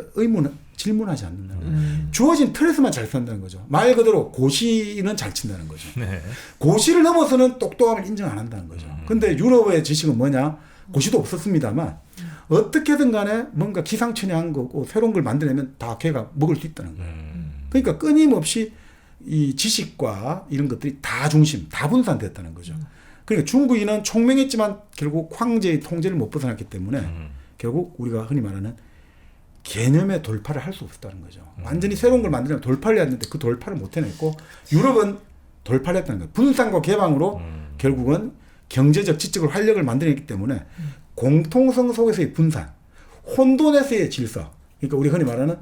질문하지 않는다는 거예요. 주어진 틀에서만 잘 산다는 거죠. 말 그대로 고시는 잘 친다는 거죠. 네. 고시를 넘어서는 똑똑함을 인정 안 한다는 거죠. 근데 유럽의 지식은 뭐냐? 고시도 없었습니다만 어떻게든 간에 뭔가 기상천외한 거고 새로운 걸 만들어내면 다 걔가 먹을 수 있다는 거예요. 그러니까 끊임없이 이 지식과 이런 것들이 다 중심, 다 분산됐다는 거죠. 그러니까 중국인은 총명했지만 결국 황제의 통제를 못 벗어났기 때문에 결국 우리가 흔히 말하는 개념의 돌파를 할 수 없었다는 거죠. 완전히 새로운 걸 만들려면 돌파를 해야 하는데 그 돌파를 못 해냈고 유럽은 돌파를 했다는 거예요. 분산과 개방으로 결국은 경제적, 지적을 활력을 만들어냈기 때문에 공통성 속에서의 분산, 혼돈에서의 질서. 그러니까 우리 흔히 말하는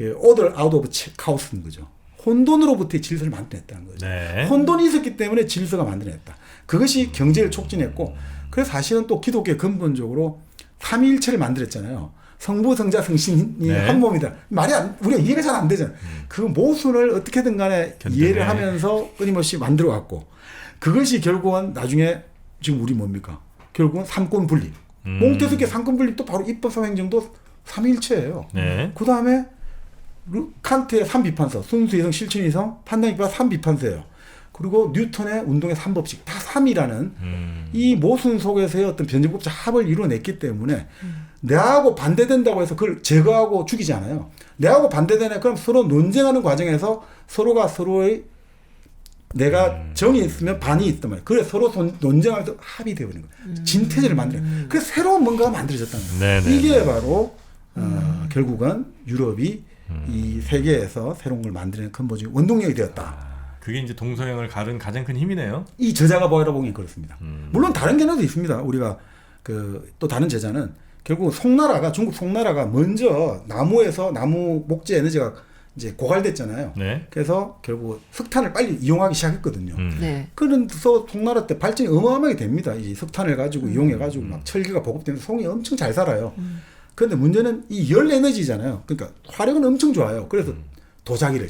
order out of chaos인 거죠. 혼돈으로부터의 질서를 만들어냈다는 거죠. 네. 혼돈이 있었기 때문에 질서가 만들어냈다. 그것이 경제를 촉진했고 그래서 사실은 또 기독교의 근본적으로 삼위일체를 만들었잖아요. 성부, 성자, 성신이 네. 한 몸이다. 우리가 이해가 잘 안 되잖아요. 그 모순을 어떻게든 간에 이해를 하면서 끊임없이 만들어갔고 그것이 결국은 나중에 지금 우리 뭡니까? 결국은 삼권 분립. 몽테스키의 삼권 분립도 바로 입법, 사행정도 삼위일체예요. 네. 그 다음에 칸트의 삼비판서, 순수 이성, 실천 이성, 판단 입법 삼비판서예요. 그리고 뉴턴의 운동의 삼법칙, 다 삼이라는 이 모순 속에서의 어떤 변증법적 합을 이루어냈기 때문에 내하고 반대된다고 해서 그걸 제거하고 죽이지 않아요. 내하고 반대되네. 그럼 서로 논쟁하는 과정에서 서로가 서로의 내가 정이 있으면 반이 있단 말이에요. 그래 서로 논쟁하면서 합이 되어버린 거예요. 진태제를 만들어요. 그래서 새로운 뭔가가 만들어졌다는 거예요. 네네. 이게 바로 결국은 유럽이 이 세계에서 새로운 걸 만드는 근본적인 원동력이 되었다. 그게 이제 동서양을 가른 가장 큰 힘이네요. 이 저자가 뭐라고 보기엔 그렇습니다. 물론 다른 견해도 있습니다. 우리가 또 다른 저자는 결국 중국 송나라가 먼저 나무 목재 에너지가 이제 고갈됐잖아요. 네. 그래서 결국 석탄을 빨리 이용하기 시작했거든요. 네. 그래서 송나라 때 발전이 어마어마하게 됩니다. 이 석탄을 가지고 이용해가지고 막 철기가 보급되면서 송이 엄청 잘 살아요. 그런데 문제는 이 열 에너지잖아요. 그러니까 화력은 엄청 좋아요. 그래서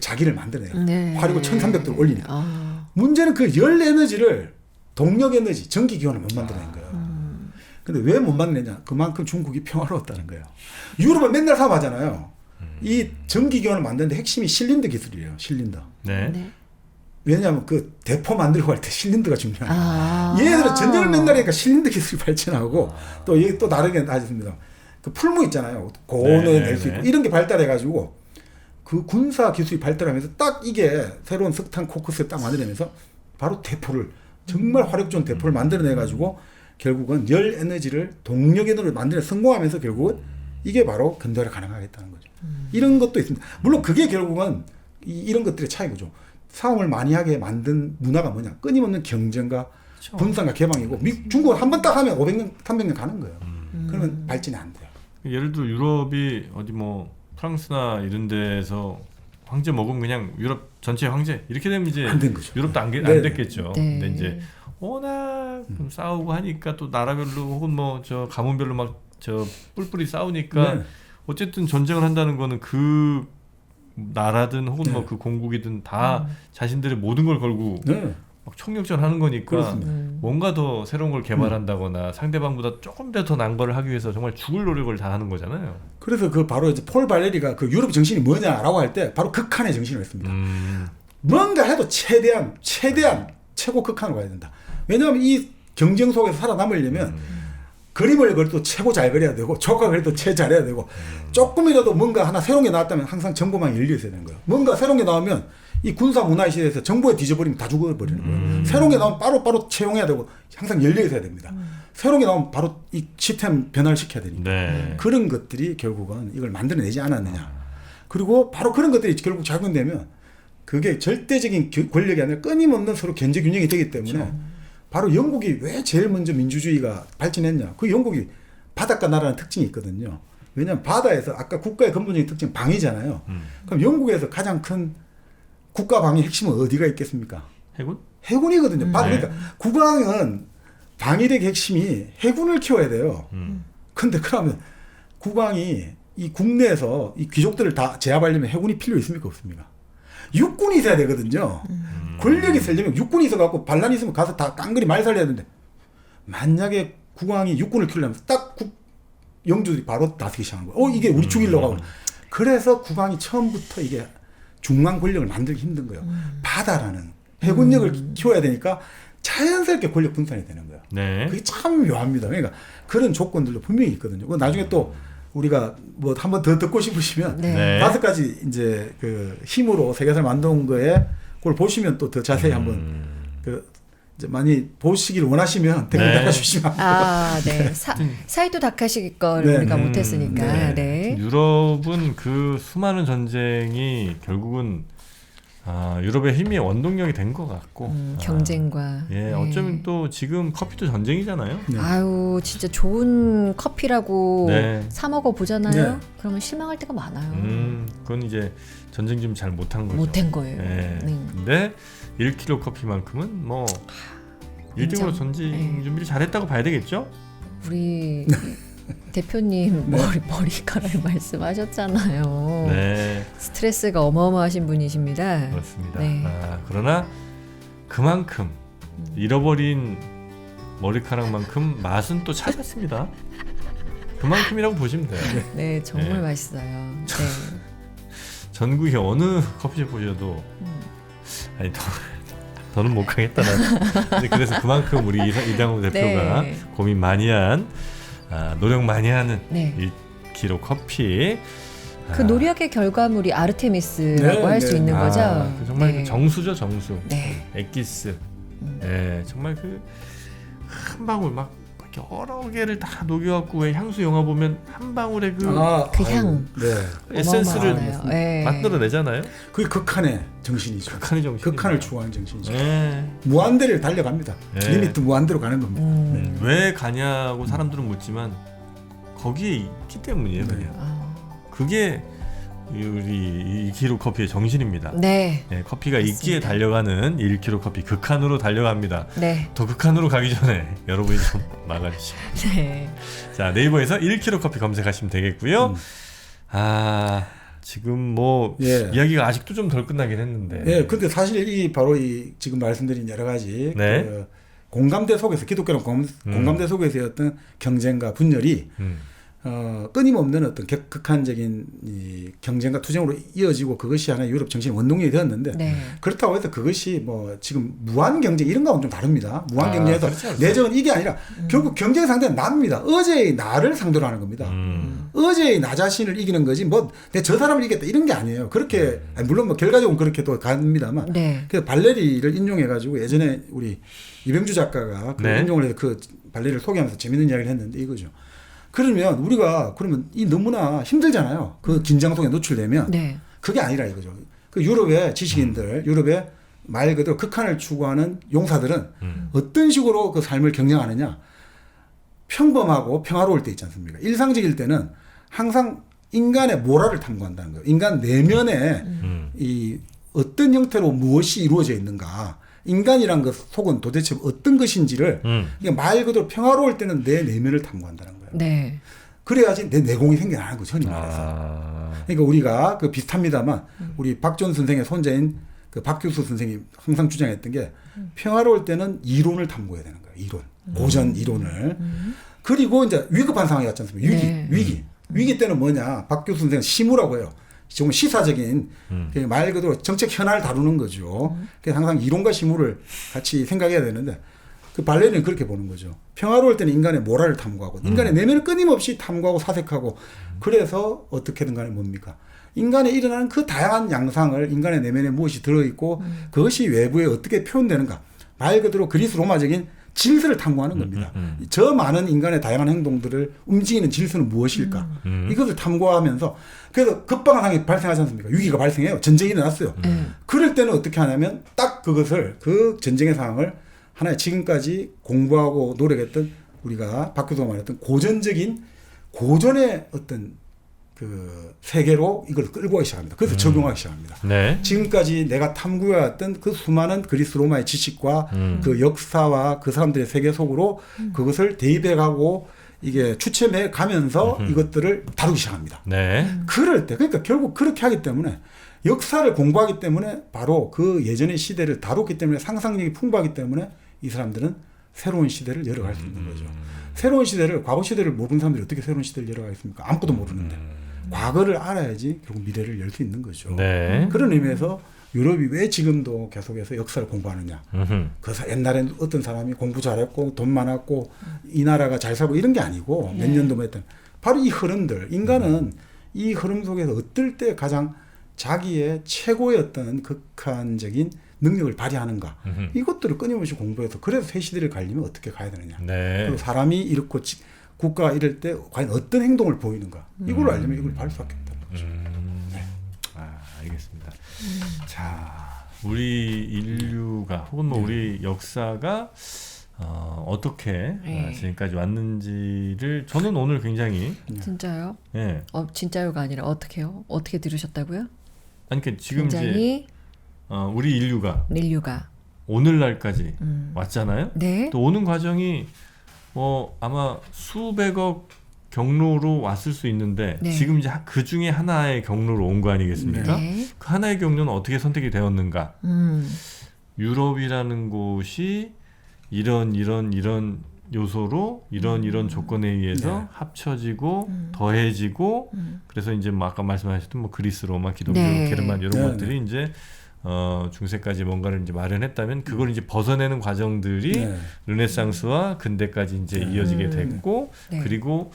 자기를 만들어내요. 네. 화력을 1300도로 올리니까. 문제는 그 열 에너지를 동력 에너지, 전기 기관을 못 만들어낸 거예요. 근데 왜 못 만드느냐? 그만큼 중국이 평화로웠다는 거예요. 유럽은 맨날 사업하잖아요. 이 전기 기관을 만드는데 핵심이 실린더 기술이에요. 실린더. 네. 네. 왜냐하면 그 대포 만들고 할 때 실린더가 중요해요. 얘들은 전쟁을 맨날 하니까 실린더 기술이 발전하고 또 이게 또 다르게 나졌습니다. 그 풀무 있잖아요. 고온에 낼 수 있고 이런 게 발달해가지고 그 군사 기술이 발달하면서 딱 이게 새로운 석탄 코크스를 딱 만들어내면서 바로 대포를 정말 화력 좋은 대포를 만들어내가지고 결국은 열 에너지를 동력 에너지를 만드는 성공하면서 결국은 이게 바로 근대화를 가능하겠다는 거죠. 이런 것도 있습니다. 물론 그게 결국은 이런 것들의 차이거죠. 싸움을 많이 하게 만든 문화가 뭐냐? 끊임없는 경쟁과 분산과 개방이고 중국은 한 번 딱 하면 500년, 300년 가는 거예요. 그러면 발전이 안 돼요. 예를 들어 유럽이 어디 뭐 프랑스나 이런 데서 황제 먹으면 그냥 유럽 전체 황제 이렇게 되면 이제 안 된 거죠. 유럽도 안 네. 됐겠죠. 네. 근데 이제 워낙 싸우고 하니까 또 나라별로 혹은 뭐 저 가문별로 막 저 뿔뿔이 싸우니까 네. 어쨌든 전쟁을 한다는 거는 그 나라든 혹은 뭐 그 공국이든 다 자신들의 모든 걸 걸고 네. 막 총력전 하는 거니까 그렇습니다. 뭔가 더 새로운 걸 개발한다거나 상대방보다 조금 더 난 거를 하기 위해서 정말 죽을 노력을 다 하는 거잖아요. 그래서 그 바로 이제 폴 발레리가 그 유럽 정신이 뭐냐라고 할 때 바로 극한의 정신을 했습니다. 뭔가 해도 최대한 최고 극한으로 가야 된다. 왜냐하면 이 경쟁 속에서 살아남으려면 그림을 그래도 최고 잘 그려야 되고 조각을 그래도 최 잘해야 되고 조금이라도 뭔가 하나 새로운 게 나왔다면 항상 정보망이 열려 있어야 되는 거예요. 뭔가 새로운 게 나오면 이 군사 문화 시대에서 정보에 뒤져버리면 다 죽어버리는 거예요. 새로운 게 나오면 바로 채용해야 되고 항상 열려 있어야 됩니다. 새로운 게 나오면 바로 이 시스템 변화를 시켜야 되니까. 네. 그런 것들이 결국은 이걸 만들어내지 않았느냐. 그리고 바로 그런 것들이 결국 작용되면 그게 절대적인 권력이 아니라 끊임없는 서로 견제 균형이 되기 때문에 바로 영국이 왜 제일 먼저 민주주의가 발전했냐. 그 영국이 바닷가 나라는 특징이 있거든요. 왜냐하면 바다에서 아까 국가의 근본적인 특징은 방위잖아요. 그럼 영국에서 가장 큰 국가 방위 핵심은 어디가 있겠습니까? 해군? 해군이거든요. 그러니까 국왕은 방위력의 핵심이 해군을 키워야 돼요. 근데 그러면 국왕이 이 국내에서 이 귀족들을 다 제압하려면 해군이 필요 있습니까? 없습니까? 육군이 있어야 되거든요. 권력이 있으려면 육군이 있어갖고 반란이 있으면 가서 다 깡그리 말 살려야 되는데 만약에 국왕이 육군을 키우려면 딱 영주들이 바로 나서기 시작한 거예요. 이게 우리 죽이려고 하고. 그래서 국왕이 처음부터 이게 중앙 권력을 만들기 힘든 거예요. 바다라는 해군력을 키워야 되니까 자연스럽게 권력 분산이 되는 거예요. 네. 그게 참 묘합니다. 그러니까 그런 조건들도 분명히 있거든요. 나중에 또 우리가 뭐 한 번 더 듣고 싶으시면 네. 5가지 이제 그 힘으로 세계사를 만든 거에 그걸 보시면 또 더 자세히 한번 그 이제 많이 보시길 원하시면 댓글 네. 달아주시면 아, 네. 사이토 다카시 걸 네. 우리가 못했으니까. 네. 유럽은 그 수많은 전쟁이 결국은 유럽의 힘이 원동력이 된 것 같고 경쟁과. 예, 어쩌면 또 지금 커피도 전쟁이잖아요. 네. 아유, 진짜 좋은 커피라고 네. 사 먹어 보잖아요. 네. 그러면 실망할 때가 많아요. 그건 이제 전쟁 좀 잘 못한 거죠. 못한 거예요. 예. 네. 근데 1kg 커피만큼은 뭐 1등으로 인정. 전쟁 네. 준비를 잘했다고 봐야 되겠죠? 우리 대표님 머리카락 말씀하셨잖아요. 네, 스트레스가 어마어마하신 분이십니다. 그렇습니다. 네. 그러나 그만큼 잃어버린 머리카락만큼 맛은 또 찾았습니다. 그만큼이라고 보시면 돼요. 네, 정말 네. 맛있어요. 네. 전국에 어느 커피숍 보셔도 아니 더는 못 가겠다 난. 근데 그래서 그만큼 우리 이장호 대표가 네. 고민 많이 한 노력 많이 하는 네. 1kg 커피. 그 노력의 결과물이 아르테미스라고 네, 할 수 네. 있는 거죠. 그 정말 네. 그 정수죠, 정수. 네. 엑기스. 네, 정말 그 한 방울 막 여러 개를 다 녹여갖고 왜 향수 영화 보면 한 방울의 그 그 향. 네. 에센스를 어마어마하네요. 네. 만들어내잖아요. 그게 극한의 정신이죠. 극한의 정신. 극한을 추구하는 정신이죠. 네. 무한대를 달려갑니다. 네. 리미트 무한대로 가는 겁니다. 왜 가냐고 사람들은 묻지만 거기에 있기 때문이에요. 네. 그냥. 아, 그게 우리 1kg 커피의 정신입니다. 네. 네, 커피가 맞습니다. 있기에 달려가는 1kg 커피 극한으로 달려갑니다. 네. 더 극한으로 가기 전에 여러분이 좀 막아주시고. 네. 자, 네이버에서 1kg 커피 검색하시면 되겠고요. 지금 뭐 예. 이야기가 아직도 좀 덜 끝나긴 했는데. 예, 근데 사실 이 바로 이 지금 말씀드린 여러 가지 네. 그 공감대 속에서 기독교는 공감대 속에서의 어떤 경쟁과 분열이 끊임없는 어떤 극한적인 이 경쟁과 투쟁으로 이어지고 그것이 하나의 유럽 정신의 원동력이 되었는데 네. 그렇다고 해서 그것이 뭐 지금 무한 경쟁 이런 거하고는 좀 다릅니다. 무한 경쟁에서 그렇죠. 내정은 이게 아니라 결국 경쟁 상대는 나입니다. 어제의 나를 상대로 하는 겁니다. 어제의 나 자신을 이기는 거지 뭐 내 저 사람을 이겼다 이런 게 아니에요. 그렇게 아니, 물론 뭐 결과적으로 그렇게 또 갑니다만 네. 그래서 발레리를 인용해 가지고 예전에 우리 이병주 작가가 그 네. 인용을 해서 그 발레리를 소개하면서 재밌는 이야기를 했는데 이거죠. 그러면 우리가 그러면 이 너무나 힘들잖아요. 그 긴장 속에 노출되면 네. 그게 아니라 이거죠. 그 유럽의 지식인들, 유럽의 말 그대로 극한을 추구하는 용사들은 어떤 식으로 그 삶을 경영하느냐. 평범하고 평화로울 때 있지 않습니까? 일상적일 때는 항상 인간의 모랄을 탐구한다는 거예요. 인간 내면에 이 어떤 형태로 무엇이 이루어져 있는가. 인간이란 것 속은 도대체 어떤 것인지를 이게 말 그대로 평화로울 때는 내 내면을 탐구한다는 거예요. 네. 그래야지 내 내공이 생겨나는 거죠. 흔히 말해서. 그러니까 우리가 그 비슷합니다만 우리 박지원 선생의 손자인 그 박규수 선생이 항상 주장했던 게 평화로울 때는 이론을 탐구해야 되는 거예요. 이론. 고전 이론을. 그리고 이제 위급한 상황이 왔지 않습니까? 위기. 위기 때는 뭐냐. 박규수 선생은 시무라고 해요. 정말 시사적인 말 그대로 정책 현안을 다루는 거죠. 그래서 항상 이론과 시무를 같이 생각해야 되는데 그 발레리는 그렇게 보는 거죠. 평화로울 때는 인간의 모랄을 탐구하고 인간의 내면을 끊임없이 탐구하고 사색하고 그래서 어떻게든 간에 뭡니까? 인간에 일어나는 그 다양한 양상을 인간의 내면에 무엇이 들어있고 그것이 외부에 어떻게 표현되는가. 말 그대로 그리스 로마적인 질서를 탐구하는 겁니다. 저 많은 인간의 다양한 행동들을 움직이는 질서는 무엇일까? 이것을 탐구하면서 그래서 급박한 상황이 발생하지 않습니까? 위기가 발생해요. 전쟁이 일어났어요. 그럴 때는 어떻게 하냐면 딱 그것을 그 전쟁의 상황을 하나의 지금까지 공부하고 노력했던 우리가 박교수가 말했던 고전적인 고전의 어떤 그 세계로 이걸 끌고 가기 시작합니다. 그래서 적용하기 시작합니다. 네. 지금까지 내가 탐구해왔던 그 수많은 그리스 로마의 지식과 그 역사와 그 사람들의 세계 속으로 그것을 대입해가고 이게 추첨해 가면서 이것들을 다루기 시작합니다. 네. 그럴 때 그러니까 결국 그렇게 하기 때문에 역사를 공부하기 때문에 바로 그 예전의 시대를 다뤘기 때문에 상상력이 풍부하기 때문에 이 사람들은 새로운 시대를 열어갈 수 있는 거죠. 새로운 시대를 과거 시대를 모르는 사람들이 어떻게 새로운 시대를 열어가겠습니까? 아무것도 모르는데. 과거를 알아야지 결국 미래를 열 수 있는 거죠. 네. 그런 의미에서 유럽이 왜 지금도 계속해서 역사를 공부하느냐. 옛날엔 어떤 사람이 공부 잘했고 돈 많았고 이 나라가 잘 살고 이런 게 아니고 몇 년도 했던 바로 이 흐름들. 인간은 이 흐름 속에서 어떨 때 가장 자기의 최고의 어떤 극한적인 능력을 발휘하는가. 이것들을 끊임없이 공부해서 그래서 새 시대를 가려면 어떻게 가야 되느냐. 네. 그리고 사람이 이렇고 국가가 이럴 때 과연 어떤 행동을 보이는가. 이걸 알려면 이걸 볼 수밖에 없다는 거죠. 네. 알겠습니다. 자, 우리 인류가 혹은 뭐 우리 역사가 어떻게 지금까지 왔는지를 저는 오늘 굉장히 진짜요? 예. 진짜요가 아니라 어떻게요? 어떻게 들으셨다고요? 아니 그러니까 지금 굉장히 이제 우리 인류가 오늘날까지 왔잖아요. 네. 또 오는 과정이 아마 수백억 경로로 왔을 수 있는데 네. 지금 이제 그 중에 하나의 경로로 온 거 아니겠습니까? 네. 그 하나의 경로는 어떻게 선택이 되었는가? 유럽이라는 곳이 이런 요소로 이런 조건에 의해서 합쳐지고 더해지고 그래서 이제 뭐 아까 말씀하셨던 뭐 그리스, 로마, 기독교, 게르만 이런 것들이 이제 중세까지 뭔가를 이제 마련했다면 그걸 이제 벗어내는 과정들이 르네상스와 근대까지 이제 이어지게 됐고 그리고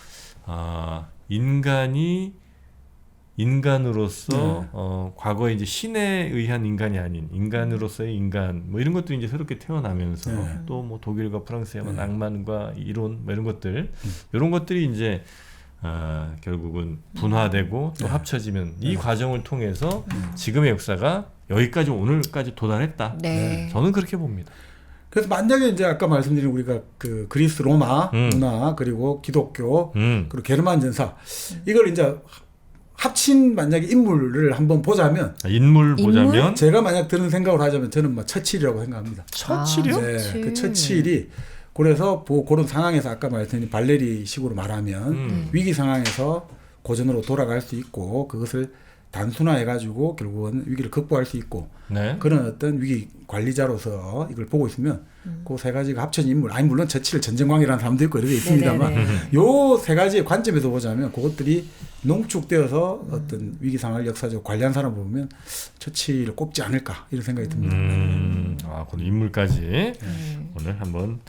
인간으로서 과거에 이제 신에 의한 인간이 아닌 인간으로서의 인간 뭐 이런 것들이 이제 새롭게 태어나면서 또 뭐 독일과 프랑스의 낭만과 이론 뭐 이런 것들 이런 것들이 이제 결국은 분화되고 또 합쳐지면 이 과정을 통해서 지금의 역사가 여기까지 오늘까지 도달했다. 네. 저는 그렇게 봅니다. 그래서 만약에 이제 아까 말씀드린 우리가 그 그리스 로마 문화 그리고 기독교 그리고 게르만 전사 이걸 이제 합친 만약에 인물을 한번 보자면 인물 보자면 제가 만약 드는 생각을 하자면 저는 뭐 처칠이라고 생각합니다. 처칠이요? 네, 그 처칠이 그래서 그런 상황에서 아까 말씀드린 발레리식으로 말하면 위기 상황에서 고전으로 돌아갈 수 있고 그것을 단순화해가지고 결국은 위기를 극복할 수 있고 그런 어떤 위기 관리자로서 이걸 보고 있으면 그 세 가지가 합쳐진 인물 아니 물론 처칠 전쟁광이라는 사람도 있고 이렇게 있습니다만 요 세 가지의 관점에서 보자면 그것들이 농축되어서 어떤 위기 상황을 역사적으로 관리한 사람 보면 처칠을 꼽지 않을까 이런 생각이 듭니다. 그 인물까지 오늘 한번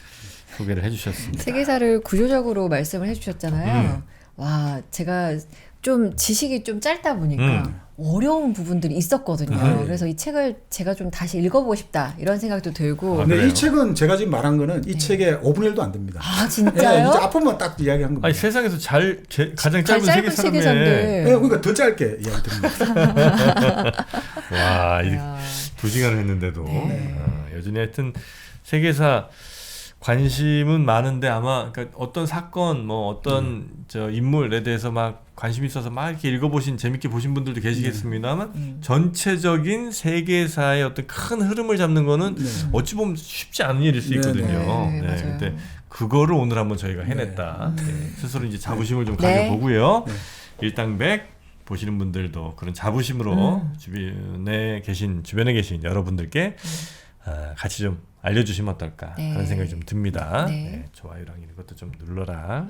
소개를 해주셨습니다. 세계사를 구조적으로 말씀을 해주셨잖아요. 와, 제가 좀 지식이 좀 짧다 보니까 어려운 부분들이 있었거든요. 네. 그래서 이 책을 제가 좀 다시 읽어보고 싶다 이런 생각도 들고. 아, 근데 그래요? 이 책은 제가 지금 말한 거는 이 네. 책의 5분의 1도 안 됩니다. 아 예, 진짜요? 이제 앞부분만 딱 이야기한 겁니다. 아니 세상에서 가장 잘 짧은 짧은 세계사람에 예, 그러니까 더 짧게 이야기 드립니다. 와, 이 야. 2시간을 했는데도 네. 여전히 하여튼 세계사 관심은 많은데 아마 그러니까 어떤 사건 뭐 어떤 저 인물에 대해서 막 관심 있어서 막 이렇게 읽어보신 재밌게 보신 분들도 계시겠습니다만 전체적인 세계사의 어떤 큰 흐름을 잡는 거는 네. 어찌 보면 쉽지 않은 일일 수 네, 있거든요. 네, 네, 맞아요. 근데 그거를 오늘 한번 저희가 해냈다. 네, 스스로 이제 자부심을 좀 네. 가져보고요. 네. 일당백 보시는 분들도 그런 자부심으로 주변에 계신 여러분들께 같이 좀 알려주시면 어떨까 네. 하는 생각이 좀 듭니다. 네. 네, 좋아요랑 이런 것도 좀 눌러라.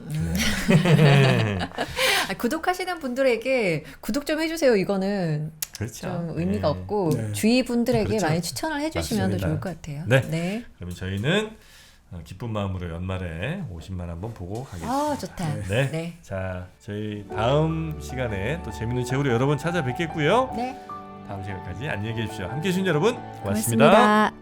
아, 구독하시는 분들에게 구독 좀 해주세요. 이거는 그렇죠. 좀 의미가 네. 없고 네. 주위 분들에게 그렇죠. 많이 추천을 해주시면 더 맞습니다. 좋을 것 같아요. 네. 네. 그러면 저희는 기쁜 마음으로 연말에 50만 한번 보고 가겠습니다. 아 좋다. 네. 네. 자, 저희 다음 시간에 또 재밌는 책으로 여러 번 찾아뵙겠고요. 네. 다음 시간까지 안녕히 계십시오. 함께 해주신 여러분 고맙습니다. 고맙습니다.